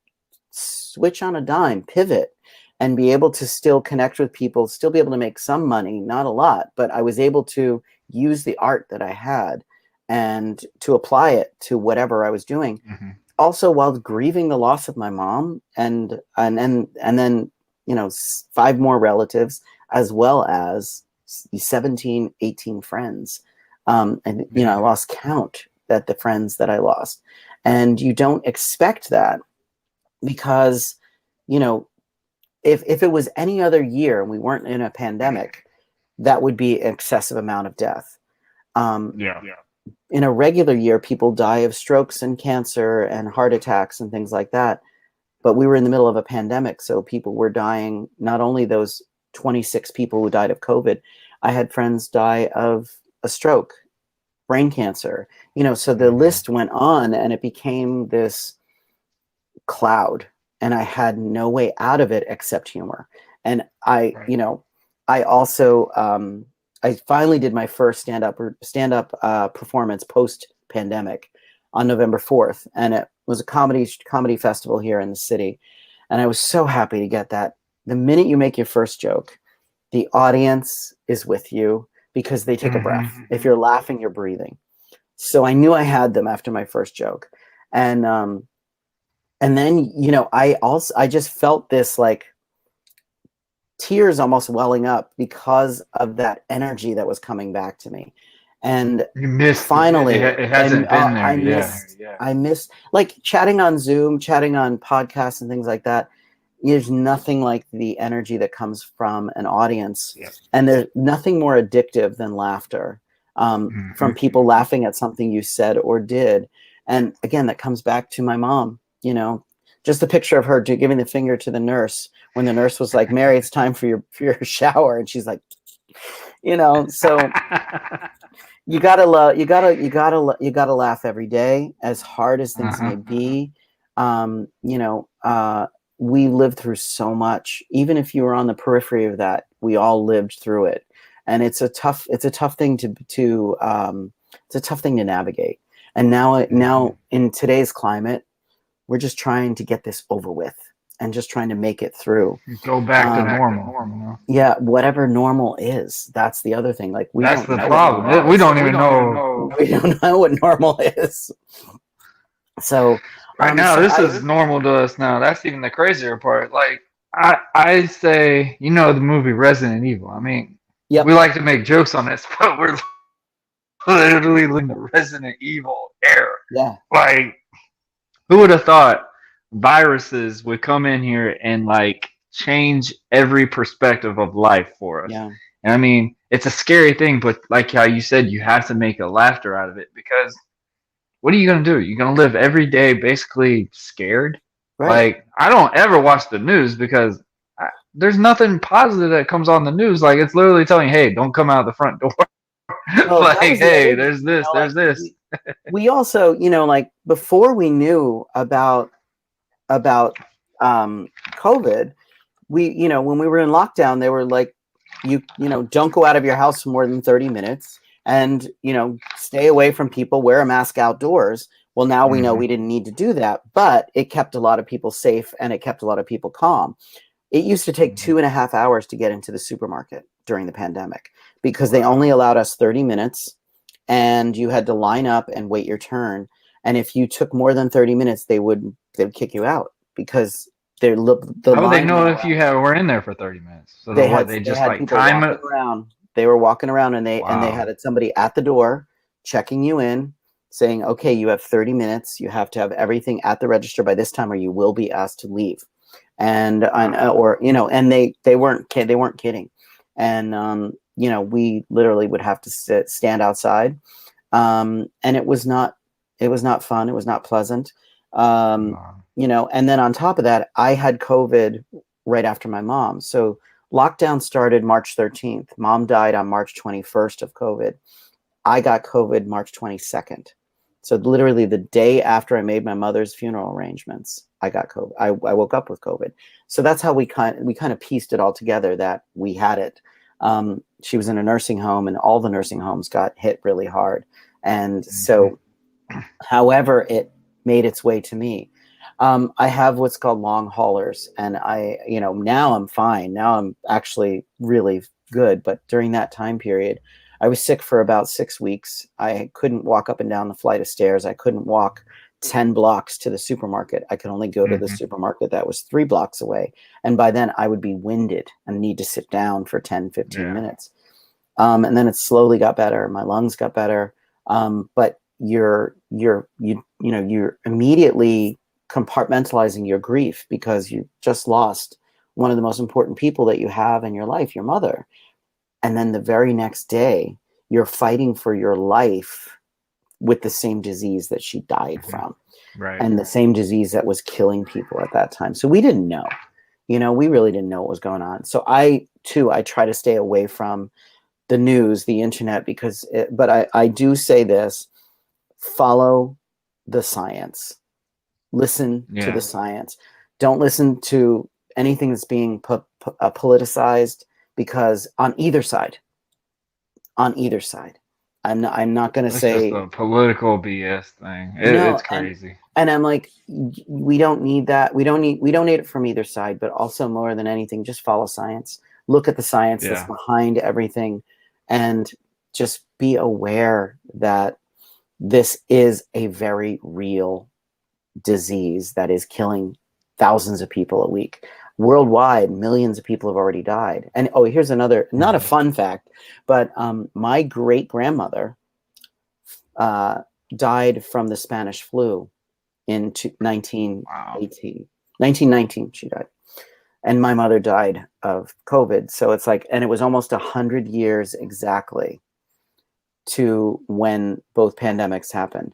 switch on a dime, pivot, and be able to still connect with people, still be able to make some money, not a lot, but I was able to use the art that I had and to apply it to whatever I was doing. Also, while grieving the loss of my mom, and then 5 more relatives, as well as 17, 18 friends. And I lost count at the friends that I lost. And you don't expect that, because, if it was any other year and we weren't in a pandemic, that would be an excessive amount of death. In a regular year, people die of strokes and cancer and heart attacks and things like that. But we were in the middle of a pandemic, so people were dying. Not only those 26 people who died of COVID, I had friends die of a stroke, brain cancer, so the list went on, and it became this cloud, and I had no way out of it except humor. And I, I also, I finally did my first stand-up performance post-pandemic on November 4th, and it was a comedy festival here in the city, and I was so happy to get that. The minute you make your first joke, the audience is with you because they take a breath. If you're laughing, you're breathing. So I knew I had them after my first joke, and then I just felt this like tears almost welling up because of that energy that was coming back to me. And you missed finally, it hasn't been there. I missed like chatting on Zoom, chatting on podcasts and things like that. There's nothing like the energy that comes from an audience. And there's nothing more addictive than laughter, from people laughing at something you said or did. And again, that comes back to my mom, just the picture of her giving the finger to the nurse when the nurse was like, Mary, it's time for your shower. And she's like, so you gotta laugh every day, as hard as things may be. We lived through so much. Even if you were on the periphery of that, we all lived through it. And it's a tough thing to navigate. And now in today's climate, we're just trying to get this over with and just trying to make it through. Go back to normal. Yeah, whatever normal is. That's the other thing. Like that's the problem. We don't even know. We don't know what normal is. So now, this is normal to us now. That's even the crazier part. Like I say, the movie Resident Evil. I mean, we like to make jokes on this, but we're literally living the Resident Evil era. Yeah. Like, who would have thought viruses would come in here and like change every perspective of life for us? Yeah. And I mean, it's a scary thing, but like how you said, you have to make a laughter out of it, because what are you going to do? You're going to live every day basically scared. Right. Like, I don't ever watch the news because there's nothing positive that comes on the news. Like, it's literally telling you, hey, don't come out the front door. Well, like, hey, there's this, there's this. We also, like before we knew about COVID, we, when we were in lockdown, they were like, don't go out of your house for more than 30 minutes and, stay away from people, wear a mask outdoors. Well, now we know we didn't need to do that, but it kept a lot of people safe and it kept a lot of people calm. It used to take 2.5 hours to get into the supermarket during the pandemic because they only allowed us 30 minutes and you had to line up and wait your turn. And if you took more than 30 minutes, they would kick you out because how would they know if you were in there for 30 minutes? So they just like time it around. They were walking around and they had somebody at the door checking you in, saying, okay, you have 30 minutes. You have to have everything at the register by this time or you will be asked to leave. And they weren't kidding. And, we literally would have to stand outside. And it was not fun. It was not pleasant. And then on top of that, I had COVID right after my mom. So lockdown started March 13th. Mom died on March 21st of COVID. I got COVID March 22nd. So literally the day after I made my mother's funeral arrangements, I got COVID. I woke up with COVID. So that's how we kind of pieced it all together that we had it. She was in a nursing home and all the nursing homes got hit really hard. And so, however, it made its way to me. I have what's called long haulers, and now I'm fine. Now I'm actually really good. But during that time period, I was sick for about 6 weeks. I couldn't walk up and down the flight of stairs. I couldn't walk 10 blocks to the supermarket. I could only go to the supermarket that was 3 blocks away. And by then I would be winded and need to sit down for 10, 15 minutes. And then it slowly got better. My lungs got better. But you're immediately compartmentalizing your grief because you just lost one of the most important people that you have in your life, your mother. And then the very next day, you're fighting for your life with the same disease that she died from. Right. And the same disease that was killing people at that time. So we didn't know, we really didn't know what was going on. So I try to stay away from the news, the internet, because but I do say this: follow the science, listen to the science. Don't listen to anything that's being politicized, because on either side, I'm not going to It's say just a political BS thing. no. It's crazy. And I'm like, we don't need that. We don't need it from either side, but also more than anything, just follow science. Look at the science that's behind everything, and just be aware that this is a very real disease that is killing thousands of people a week. Worldwide, millions of people have already died. And oh, here's another, not a fun fact, but my great grandmother died from the Spanish flu in 1918. 1919 she died. And my mother died of COVID. So it's like, and it was almost 100 years exactly to when both pandemics happened.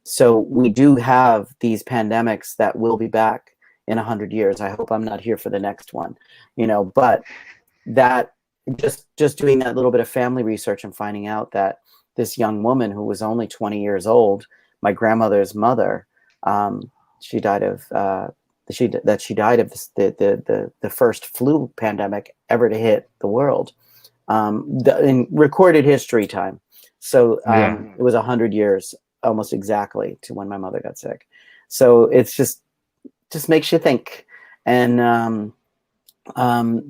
So we do have these pandemics that will be back in 100 years. I hope I'm not here for the next one, but that just doing that little bit of family research and finding out that this young woman who was only 20 years old, my grandmother's mother, she died of the first flu pandemic ever to hit the world, in recorded history time. So it was 100 years almost exactly to when my mother got sick. So it's just makes you think. And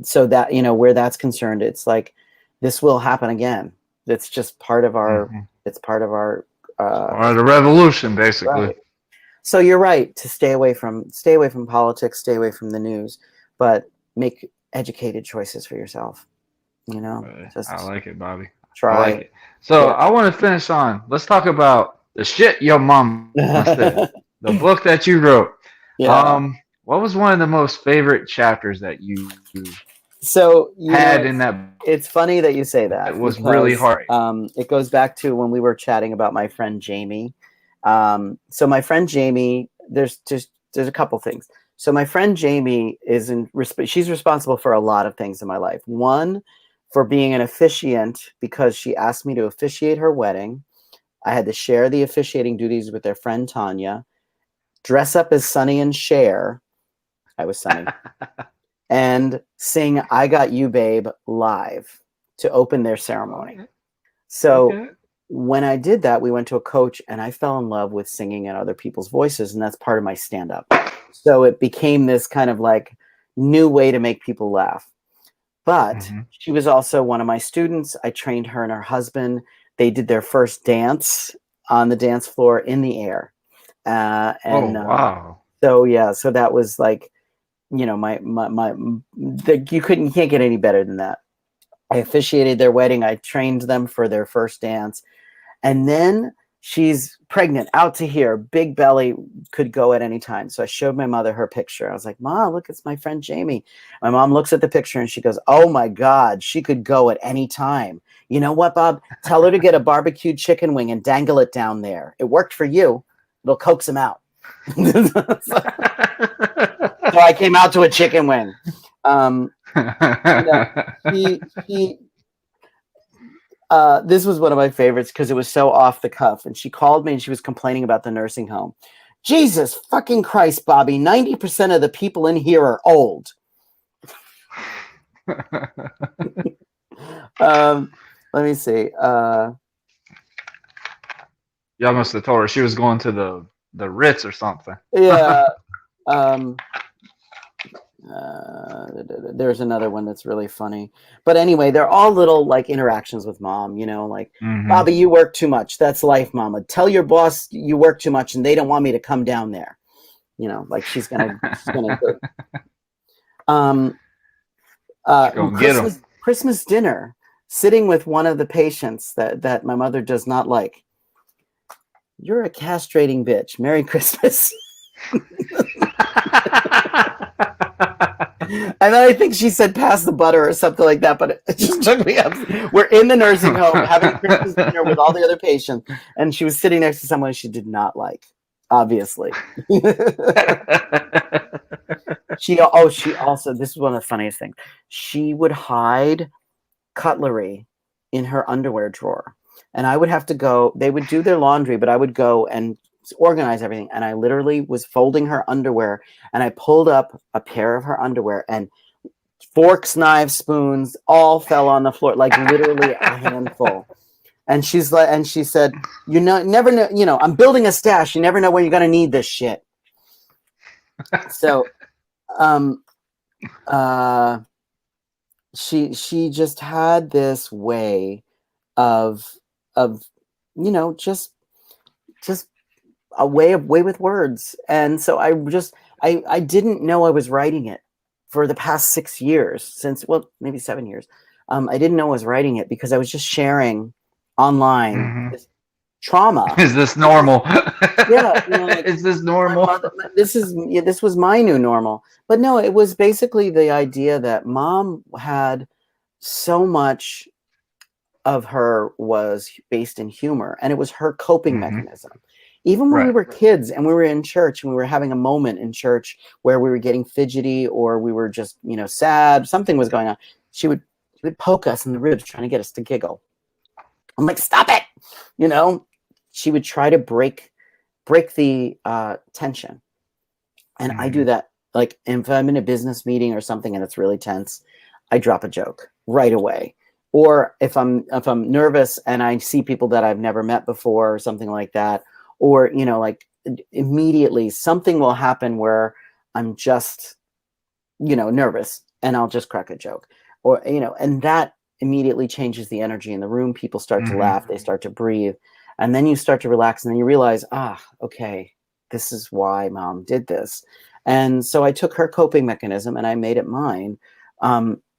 so that, where that's concerned, it's like, this will happen again. It's just part of our, it's part of our, the revolution, basically. Right. So you're right to stay away from politics, stay away from the news, but make educated choices for yourself. Just I like it, Bobby. try. I like it. So I want to finish on. Let's talk about the shit your mom said. The book that you wrote. Yeah. What was one of the most favorite chapters that you had in that? It's funny that you say that. It was really hard. It goes back to when we were chatting about my friend Jamie. So my friend Jamie, there's a couple things. So my friend Jamie she's responsible for a lot of things in my life. One, for being an officiant, because she asked me to officiate her wedding. I had to share the officiating duties with their friend Tanya, dress up as Sonny and Cher. I was Sonny. And sing I Got You Babe live to open their ceremony. So when I did that, we went to a coach and I fell in love with singing in other people's voices. And that's part of my stand-up. So it became this kind of like new way to make people laugh. But she was also one of my students. I trained her and her husband. They did their first dance on the dance floor in the air. Wow. So that was like, you can't get any better than that. I officiated their wedding. I trained them for their first dance. And then she's pregnant, out to here, big belly, could go at any time. So I showed my mother her picture. I was like, Mom, look, it's my friend Jamie. My mom looks at the picture and she goes, oh my God, she could go at any time. You know what, Bob? Tell her to get a barbecued chicken wing and dangle it down there. It worked for you. It'll coax him out. So I came out to a chicken wing. This was one of my favorites because it was so off the cuff. And she called me and she was complaining about the nursing home. Jesus fucking Christ, Bobby. 90% of the people in here are old. Let me see. Y'all must have told her she was going to the Ritz or something. Yeah. There's another one that's really funny. But anyway, they're all little like interactions with mom, like, Bobby, you work too much. That's life, mama. Tell your boss you work too much and they don't want me to come down there. Like she's gonna Christmas dinner, sitting with one of the patients that my mother does not like. You're a castrating bitch. Merry Christmas. And then I think she said pass the butter or something like that, but it just took me up. We're in the nursing home having Christmas dinner with all the other patients, and she was sitting next to someone she did not like, obviously. She also, this is one of the funniest things. She would hide cutlery in her underwear drawer. And I would have to go, they would do their laundry, but I would go and organize everything. And I literally was folding her underwear, and I pulled up a pair of her underwear, and forks, knives, spoons all fell on the floor, like literally a handful. And she's like, and she said, you know, never know, you know, I'm building a stash. You never know when you're going to need this shit. So, she just had this way of, you know, just a way with words. And so I didn't know I was writing it for the past 6 years, since, well, maybe 7 years. I didn't know I was writing it because I was just sharing online this trauma. Is this normal? Yeah, you know, like, is this normal? This was my new normal. But no, it was basically the idea that mom had so much of her was based in humor, and it was her coping mechanism. Even when we were kids and we were in church and we were having a moment in church where we were getting fidgety or we were just, you know, sad, something was going on, she would poke us in the ribs trying to get us to giggle. I'm like, stop it. You know, she would try to break the tension. And I do that. Like, if I'm in a business meeting or something and it's really tense, I drop a joke right away. Or if I'm nervous and I see people that I've never met before or something like that, or, you know, like, immediately something will happen where I'm just, you know, nervous, and I'll just crack a joke, or, you know, and that immediately changes the energy in the room. People start to laugh, they start to breathe, and then you start to relax, and then you realize, okay, this is why mom did this. And so I took her coping mechanism and I made it mine.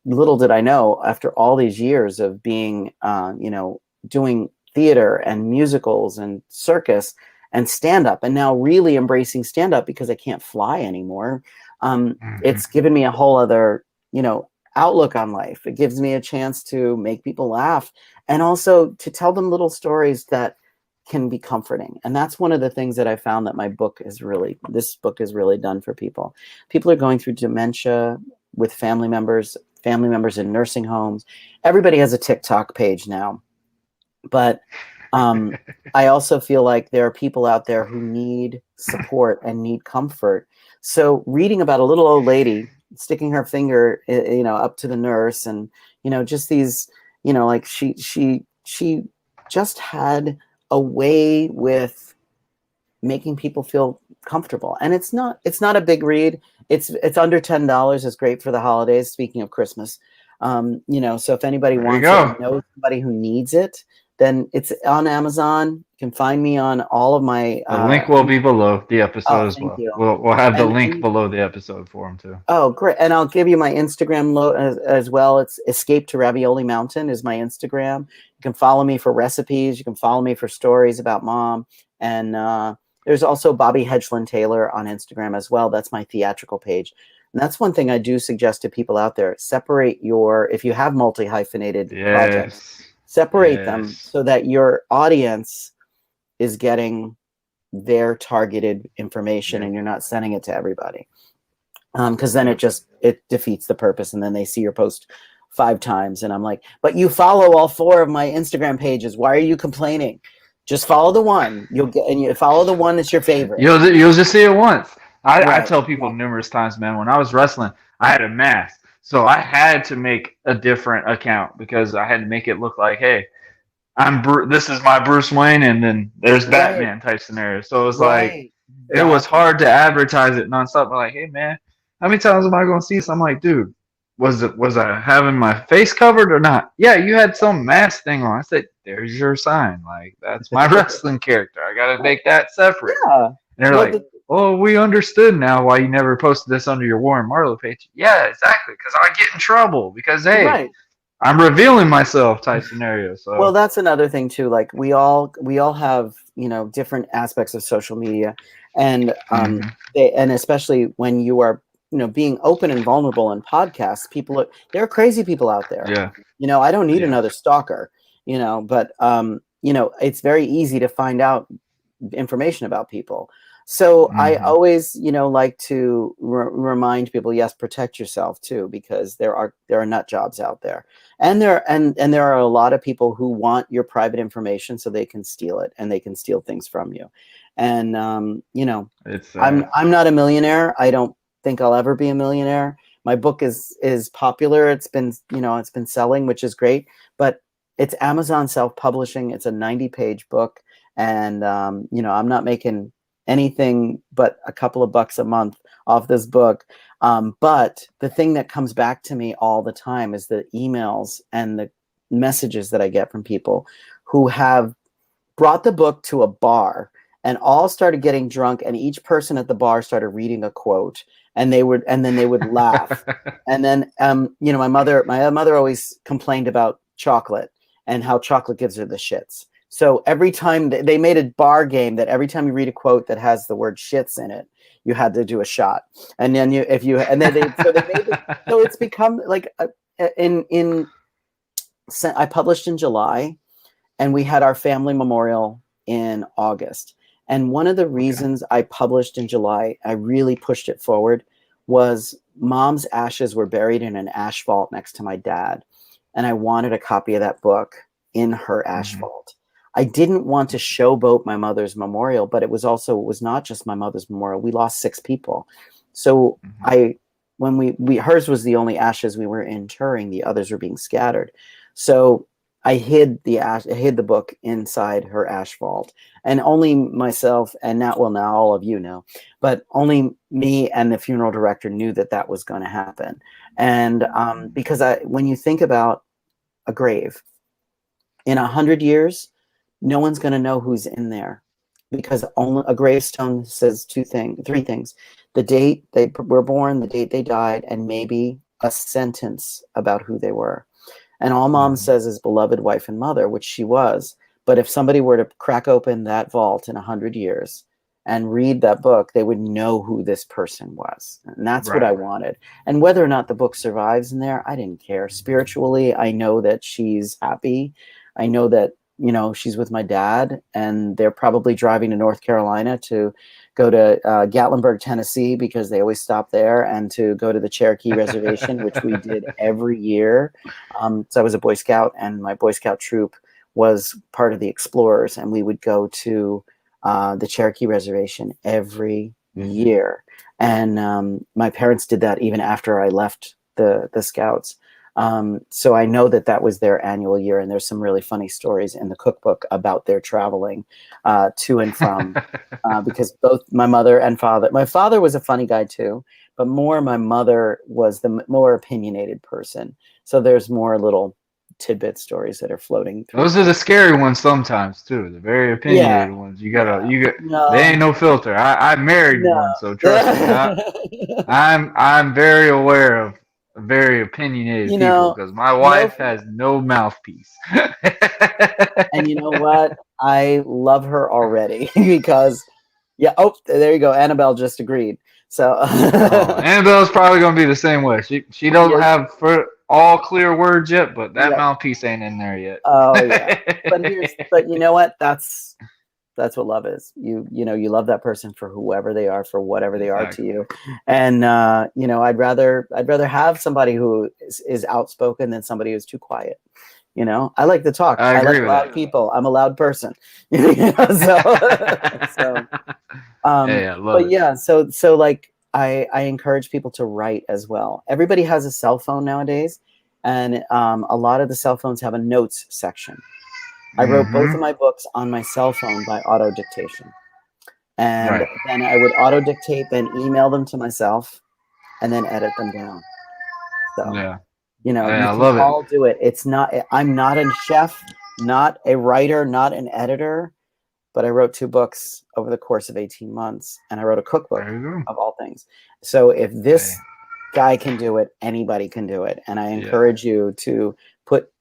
Little did I know, after all these years of being, you know, doing theater and musicals and circus and stand-up, and now really embracing stand-up because I can't fly anymore. It's given me a whole other, you know, outlook on life. It gives me a chance to make people laugh, and also to tell them little stories that can be comforting. And that's one of the things that I found that this book has really done for people. People are going through dementia with family members in nursing homes. Everybody has a TikTok page now. But I also feel like there are people out there who need support and need comfort. So reading about a little old lady sticking her finger, you know, up to the nurse, and, you know, just these, you know, like she just had a way with making people feel comfortable. And it's not a big read. It's under $10. It's great for the holidays. Speaking of Christmas, you know, so if anybody wants it, knows somebody who needs it, then it's on Amazon. You can find me on all of my. The link will be below the episode as well. You. We'll have the link below the episode for them too. Oh, great! And I'll give you my Instagram as well. It's EscapeToRavioliMountain is my Instagram. You can follow me for recipes. You can follow me for stories about mom. And there's also Bobby Hedgeland Taylor on Instagram as well. That's my theatrical page. And that's one thing I do suggest to people out there. Separate if you have multi-hyphenated projects. Separate them so that your audience is getting their targeted information and you're not sending it to everybody. Because then it defeats the purpose, and then they see your post 5 times and I'm like, but you follow all 4 of my Instagram pages. Why are you complaining? Just follow the one. You follow the one that's your favorite. You'll just see it once. I tell people numerous times, man, when I was wrestling, I had a mask. So I had to make a different account because I had to make it look like, hey, this is my Bruce Wayne, and then there's Batman type scenario. So it was like, it was hard to advertise it nonstop. I'm like, hey, man, how many times am I going to see this? I'm like, dude, was I having my face covered or not? Yeah, you had some mask thing on. I said, there's your sign. Like, that's my wrestling character. I got to make that separate. Yeah. And they're like, oh, we understood now why you never posted this under your Warren Marlowe page. Yeah, exactly, because I get in trouble because, hey, I'm revealing myself type scenario. So, well, that's another thing too. Like, we all have, you know, different aspects of social media, and and especially when you are, you know, being open and vulnerable in podcasts, there are crazy people out there. Yeah. You know, I don't need another stalker, you know, but you know, it's very easy to find out information about people. So I Mm-hmm. always, like to remind people, yes, protect yourself too, because there are nut jobs out there, and there are a lot of people who want your private information so they can steal it, and they can steal things from you. And It's I'm not a millionaire. I don't think I'll ever be a millionaire. My book is popular. It's been selling, which is great, but it's Amazon self-publishing. It's a 90-page book, and I'm not making anything but a couple of bucks a month off this book. But the thing that comes back to me all the time is the emails and the messages that I get from people who have brought the book to a bar and all started getting drunk, and each person at the bar started reading a quote, and then they would laugh. And then my mother always complained about chocolate and how chocolate gives her the shits. So every time they made a bar game that every time you read a quote that has the word shits in it, you had to do a shot. And then so it's become like I published in July, and we had our family memorial in August. And one of the reasons I published in July, I really pushed it forward, was Mom's ashes were buried in an ash vault next to my dad. And I wanted a copy of that book in her ash vault. I didn't want to showboat my mother's memorial, but it was not just my mother's memorial. We lost 6 people. So hers was the only ashes we were interring. The others were being scattered. So I hid the book inside her ash vault, and only myself and now all of you know, but only me and the funeral director knew that was going to happen. And because when you think about a grave in 100 years, no one's going to know who's in there, because only a gravestone says 3 things: the date they were born, the date they died, and maybe a sentence about who they were. And all Mom says is beloved wife and mother, which she was. But if somebody were to crack open that vault in 100 years and read that book, they would know who this person was. And that's what I wanted. And whether or not the book survives in there, I didn't care. Spiritually, I know that she's happy. I know that, she's with my dad, and they're probably driving to North Carolina to go to Gatlinburg, Tennessee, because they always stop there, and to go to the Cherokee Reservation, which we did every year. So I was a Boy Scout, and my Boy Scout troop was part of the Explorers, and we would go to the Cherokee Reservation every year. And my parents did that even after I left the Scouts. So I know that was their annual year, and there's some really funny stories in the cookbook about their traveling to and from, because both my mother and my father was a funny guy too, but my mother was the more opinionated person. So there's more little tidbit stories that are floating through. Those are the scary ones sometimes too. The very opinionated ones. You got. They ain't no filter. I married one, so trust me. I'm very aware of very opinionated people, because my wife has no mouthpiece. And you know what? I love her already because, there you go. Annabelle just agreed. So Annabelle's probably gonna be the same way. She doesn't have all clear words yet, but that mouthpiece ain't in there yet. Oh yeah. But you know what? That's what love is. You love that person for whoever they are, for whatever they are to you. And I'd rather have somebody who is outspoken than somebody who's too quiet. I like to talk. I agree like loud people. I'm a loud person. So like I encourage people to write as well. Everybody has a cell phone nowadays, and a lot of the cell phones have a notes section. I wrote both of my books on my cell phone by auto dictation. And then I would auto dictate, then email them to myself, and then edit them down. So, you can all do it. I'm not a chef, not a writer, not an editor, but I wrote 2 books over the course of 18 months, and I wrote a cookbook of all things. So if this guy can do it, anybody can do it. And I encourage you to put,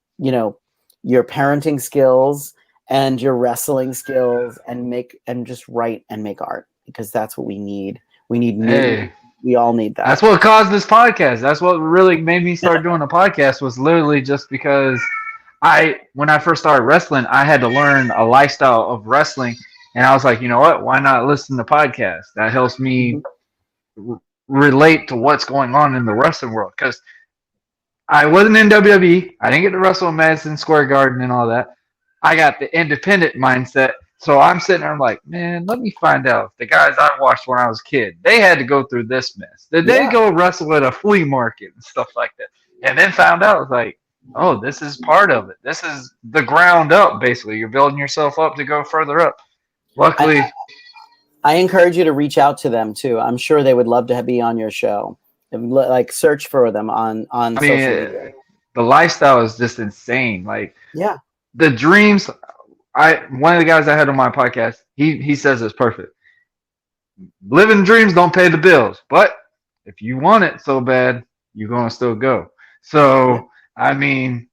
your parenting skills and your wrestling skills and just write and make art, because that's what we need. We need we all need that. That's what caused this podcast. That's what really made me start doing a podcast, was literally just because when I first started wrestling, I had to learn a lifestyle of wrestling And I was like, you know what? Why not listen to podcasts? That helps me Mhm. relate to what's going on in the wrestling world. Because I wasn't in WWE. I didn't get to wrestle in Madison Square Garden and all that. I got the independent mindset. So I'm sitting there, I'm like, man, let me find out if the guys I watched when I was a kid, they had to go through this mess. Did they Yeah. go wrestle at a flea market and stuff like that? And then found out, it's like, oh, this is part of it. This is the ground up, basically. You're building yourself up to go further up. I, Luckily, I encourage you to reach out to them too. I'm sure they would love to be on your show. Like search for them on I social mean, media. the lifestyle is just insane. Like Yeah. the dreams. One of the guys I had on my podcast, he says it's perfect. Living dreams don't pay the bills, but if you want it so bad, you're gonna still go. Yeah. So I mean,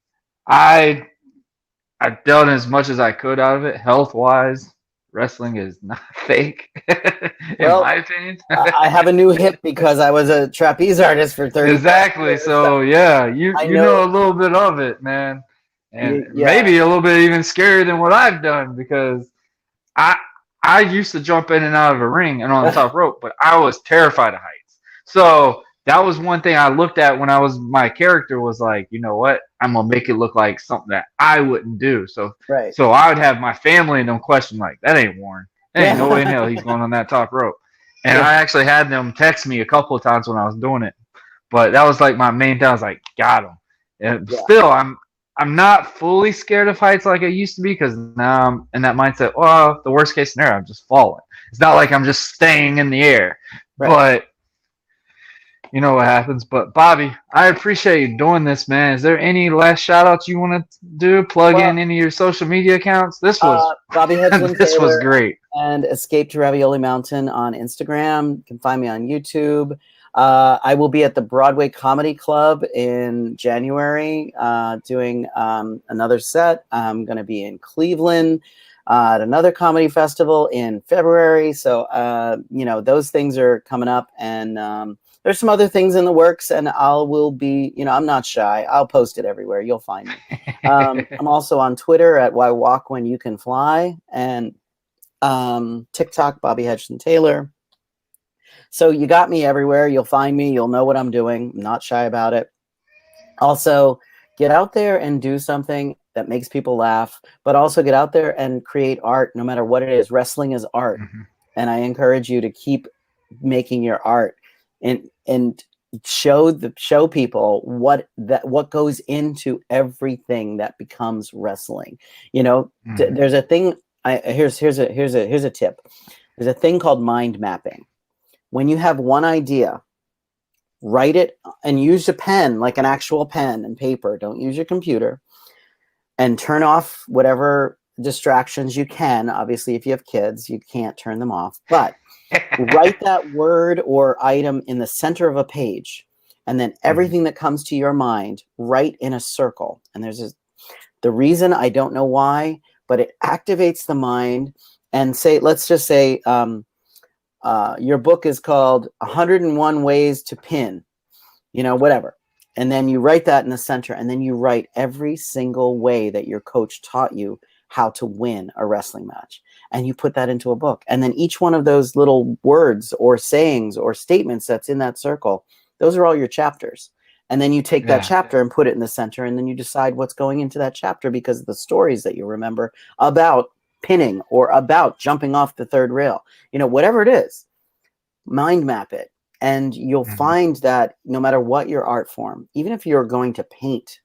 I I dealt as much as I could out of it, health wise. Wrestling is not fake, in Well, my opinion. I have a new hip because I was a trapeze artist for 35 Exactly. years. So So yeah, you I you know know. a little bit of it, man, and Yeah. maybe a little bit even scarier than what I've done because I I used to jump in and out of a ring and on the top rope, but I was terrified of heights. So that was one thing I looked at when I was my character was like, you know what? I'm gonna make it look like something that I wouldn't do. So Right. so I would have my family and them question like, that ain't Warren. There ain't no way in Yeah. hell he's going on that top rope. And Yeah. I actually had them text me a couple of times when I was doing it. But that was like my main thing. I was like, got him. And Yeah. still, I'm not fully scared of heights like I used to be because now I'm in that mindset. Well, the worst case scenario, I'm just falling. It's not like I'm just staying in the air. Right. But you know what happens. But Bobby, I appreciate you doing this, man. Is there any last shout outs you want to do? Plug Well, in any of your social media accounts? This was Bobby Hedgeland this was Taylor great. and EscapeToRavioliMountain on Instagram. You can find me on YouTube. I will be at the Broadway Comedy Club in January doing another set. I'm going to be in Cleveland at another comedy festival in February. So, those things are coming up. And there's some other things in the works. And will be, I'm not shy. I'll post it everywhere. You'll find me. I'm also on Twitter at Why Walk When You Can Fly. And TikTok, Bobby Hedgeland Taylor. So you got me everywhere. You'll find me. You'll know what I'm doing. I'm not shy about it. Also, get out there and do something that makes people laugh, but also get out there and create art no matter what it is. Wrestling is art. Mm-hmm. And I encourage you to keep making your art and show people what goes into everything that becomes wrestling. Mm-hmm. There's a thing. Here's a tip. There's a thing called mind mapping. When you have one idea, write it and use a pen, like an actual pen and paper. Don't use your computer. And turn off whatever distractions you can. Obviously, if you have kids, you can't turn them off. But write that word or item in the center of a page. And then everything that comes to your mind, write in a circle. And the reason, I don't know why, but it activates the mind. And let's just say, your book is called 101 Ways to Pin, whatever. And then you write that in the center, and then you write every single way that your coach taught you how to win a wrestling match. And you put that into a book. And then each one of those little words or sayings or statements that's in that circle, those are all your chapters. And then you take that chapter and put it in the center, and then you decide what's going into that chapter because of the stories that you remember about pinning or about jumping off the third rail, whatever it is, mind map it. And you'll find that no matter what your art form, even if you're going to paint,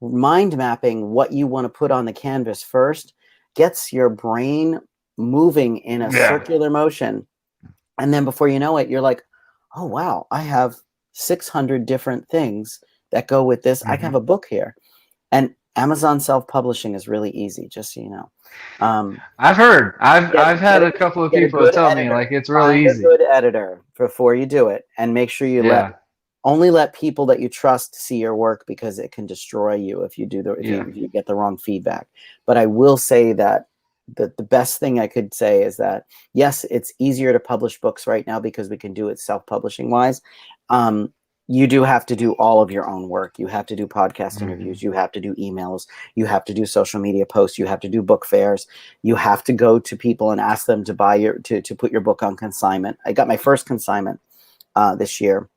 mind mapping what you want to put on the canvas first gets your brain moving in a circular motion. And then before you know it, you're like, oh, wow, I have 600 different things that go with this. I can have a book here. And Amazon self-publishing is really easy, just so you know. I've heard. I've had a couple of people tell me like it's really easy. Find a good editor before you do it, and make sure you only let people that you trust see your work, because it can destroy you if you if you get the wrong feedback. But I will say that the best thing I could say is that yes, it's easier to publish books right now because we can do it self-publishing wise. you do have to do all of your own work. You have to do podcast Mm-hmm. interviews. You have to do emails. You have to do social media posts. You have to do book fairs. You have to go to people and ask them to buy to put your book on consignment. I got my first consignment this year,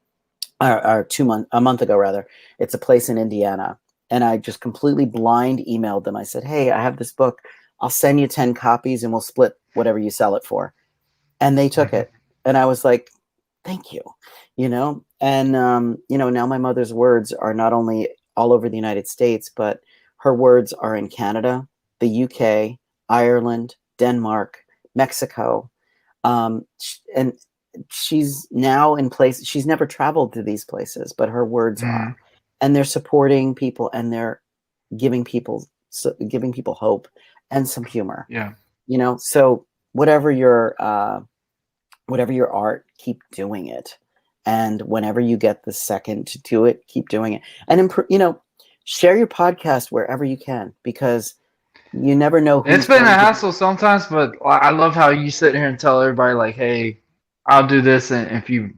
or a month ago rather. It's a place in Indiana, and I just completely blind emailed them. I said, "Hey, I have this book. I'll send you 10 copies, and we'll split whatever you sell it for." And they took Mm-hmm. it, and I was like, "Thank you," And now my mother's words are not only all over the United States, but her words are in Canada, the UK, Ireland, Denmark, Mexico, and she's now in places she's never traveled to these places, but her words Mm-hmm. are, and they're supporting people, and they're giving people hope and some humor. Yeah. So whatever your art, keep doing it. And whenever you get the second to do it, keep doing it. And, share your podcast wherever you can, because you never know who's It's been a going to. hassle sometimes, but I love how you sit here and tell everybody like, "Hey, I'll do this," and if you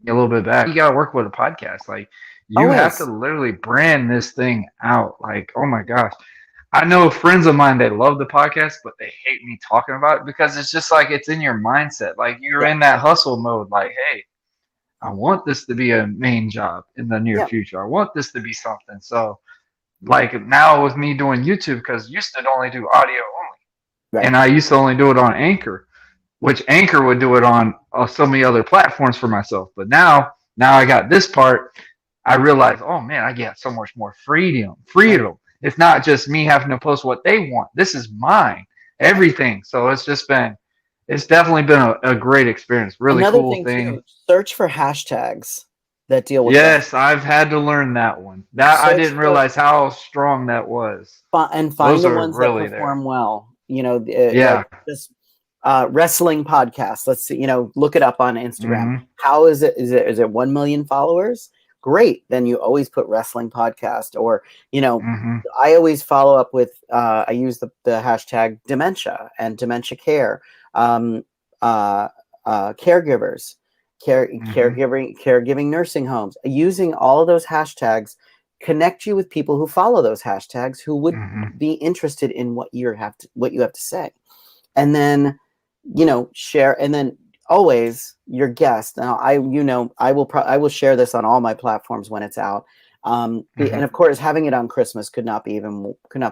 get a little bit back, you gotta work with a podcast. Like, you have to Always. literally brand this thing out. Like, oh my gosh, I know friends of mine, they love the podcast, but they hate me talking about it because it's just like it's in your mindset. Like, you're Yeah. in that hustle mode. Like, hey, I want this to be a main job in the near Yeah. future. I want this to be something. So, like now with me doing YouTube, because used to only do audio only, Right. and I used to only do it on Anchor, which Anchor would do it on so many other platforms for myself. But now I got this part. I realized, oh man, I get so much more freedom. Freedom. It's not just me having to post what they want. This is mine. Everything. So it's definitely been a great experience. Really Another cool thing thing. too, search for hashtags that deal with that. Yes, I've had to learn that one. That I Search didn't for realize how strong that was. and find Those the are ones that really there. perform well. Yeah. Like this wrestling podcast. Let's see. Look it up on Instagram. Hmm. How is it? Is it 1 million followers? Great. Then you always put wrestling podcast, or Hmm. I always follow up with. I use the hashtag dementia and dementia care, caregivers, Hmm. caregiving nursing homes. Using all of those hashtags, connect you with people who follow those hashtags, who would Hmm. be interested in what you have to say, and then share. And then always your guest. Now I will share this on all my platforms when it's out. And Hmm. of course, having it on Christmas could not be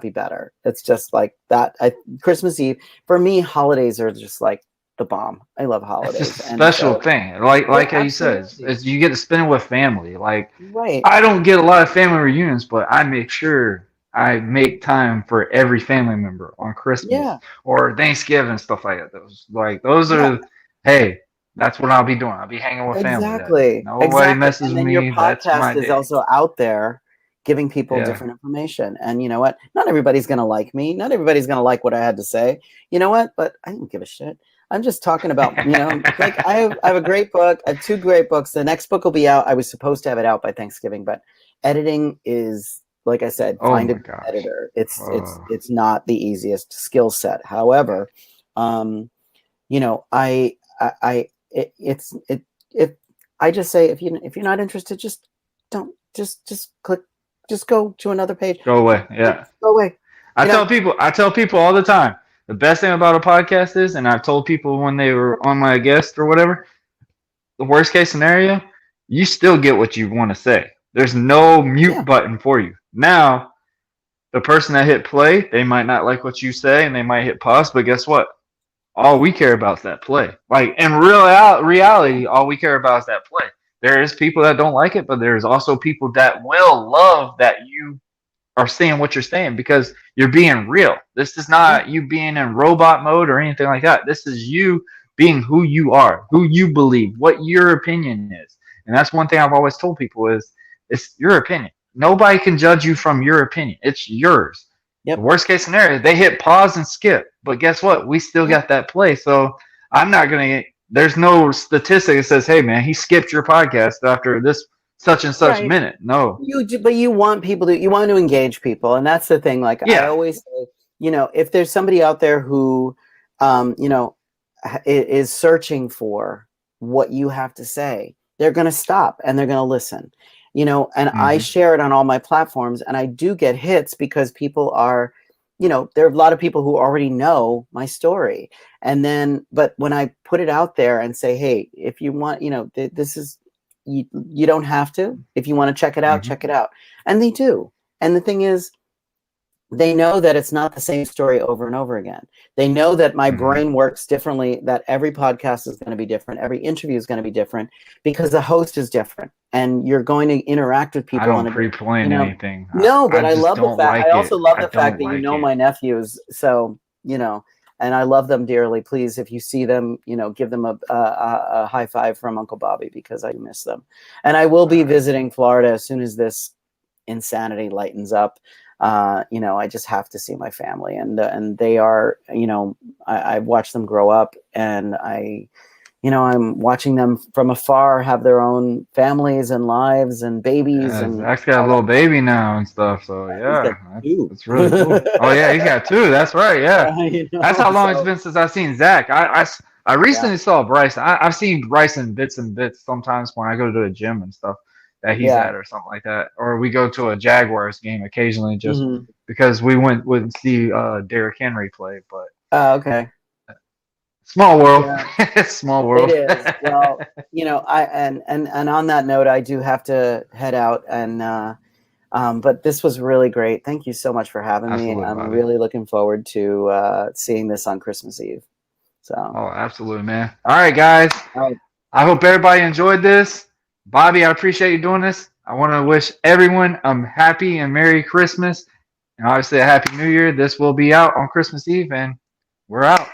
better. It's just like that. Christmas Eve for me, holidays are just like the bomb. I love It's just holidays, a and special so thing. Like how you said, absolutely you get to spend it with family. Like, right. I don't get a lot of family reunions, but I make sure I make time for every family member on Christmas Yeah, or Thanksgiving, stuff like that. Those yeah, are, hey, that's what I'll be doing. I'll be hanging with family that day. exactly, Nobody exactly. messes And with then your me. That's podcast my is day. also out there, giving people Yeah. different information. And you know what? Not everybody's gonna like me. Not everybody's gonna like what I had to say. You know what? But I don't give a shit. I'm just talking about, like I have a great book. I have 2 great books. The next book will be out. I was supposed to have it out by Thanksgiving, but editing is, like I said, Oh find a my good gosh. editor. It's it's Uh, it's not the easiest skill set. However, um, I it, it's it if I just say, if you're not interested, just don't just click, just go to another page. Go away. Just Yeah. go away. I tell people all the time, the best thing about a podcast is, and I've told people when they were on my guest or whatever, the worst case scenario, you still get what you want to say. There's no Yeah, mute button for you. Now, the person that hit play, they might not like what you say and they might hit pause, but guess what? All we care about is that play. Like, in reality, all we care about is that play. There is people that don't like it, but there's also people that will love that you are saying what you're saying because you're being real. This is yeah, not you being in robot mode or anything like that. This is you being who you are, who you believe, what your opinion is. And that's one thing I've always told people is it's your opinion. Nobody can judge you from your opinion. It's yours. The yep, worst case scenario, they hit pause and skip. But guess what? We still yeah. got that play. So I'm not going to, there's no statistic that says, hey, man, he skipped your podcast after this such and such Right. minute. No. But you want you want to engage people, and that's the thing. Like I Yeah. always say, if there's somebody out there who, is searching for what you have to say, they're going to stop and they're going to listen, you know, and I share it on all my platforms, and I do get hits because people are, you know, there are a lot of people who already know my story. And then, but when I put it out there and say, hey, if you want, you know, this is, you don't have to, if you want to check it out, check it out. And they do. And the thing is, they know that it's not the same story over and over again. They know that my brain works differently, that every podcast is going to be different. Every interview is going to be different because the host is different and you're going to interact with people. I don't pre-plan anything. No, but I love the fact, like I also love the fact that like you know my nephews. So, you know, and I love them dearly. Please, if you see them, you know, give them a high five from Uncle Bobby because I miss them. And I will be visiting Florida as soon as this insanity lightens up. You know, I just have to see my family, and they are, you know, I've watched them grow up, and you know, I'm watching them from afar have their own families and lives and babies. Yeah, and Zach's got a little baby now and stuff. So yeah, that's really cool. Oh yeah, he's got 2. That's right. Yeah, you know, that's how long it's been since I've seen Zach. I recently saw Bryce. I've seen Bryce in bits and bits sometimes when I go to the gym and stuff that he's at or something like that, or we go to a Jaguars game occasionally just because we went to see Derrick Henry play. But okay, small world. Small world. It is. Well, you know, and on that note, I do have to head out, and but this was really great. Thank you so much for having me. I'm really looking forward to seeing this on Christmas Eve. So. Oh, absolutely, man. All right, guys. I hope everybody enjoyed this. Bobby, I appreciate you doing this. I want to wish everyone a happy and Merry Christmas, and obviously a Happy New Year. This will be out on Christmas Eve, and we're out.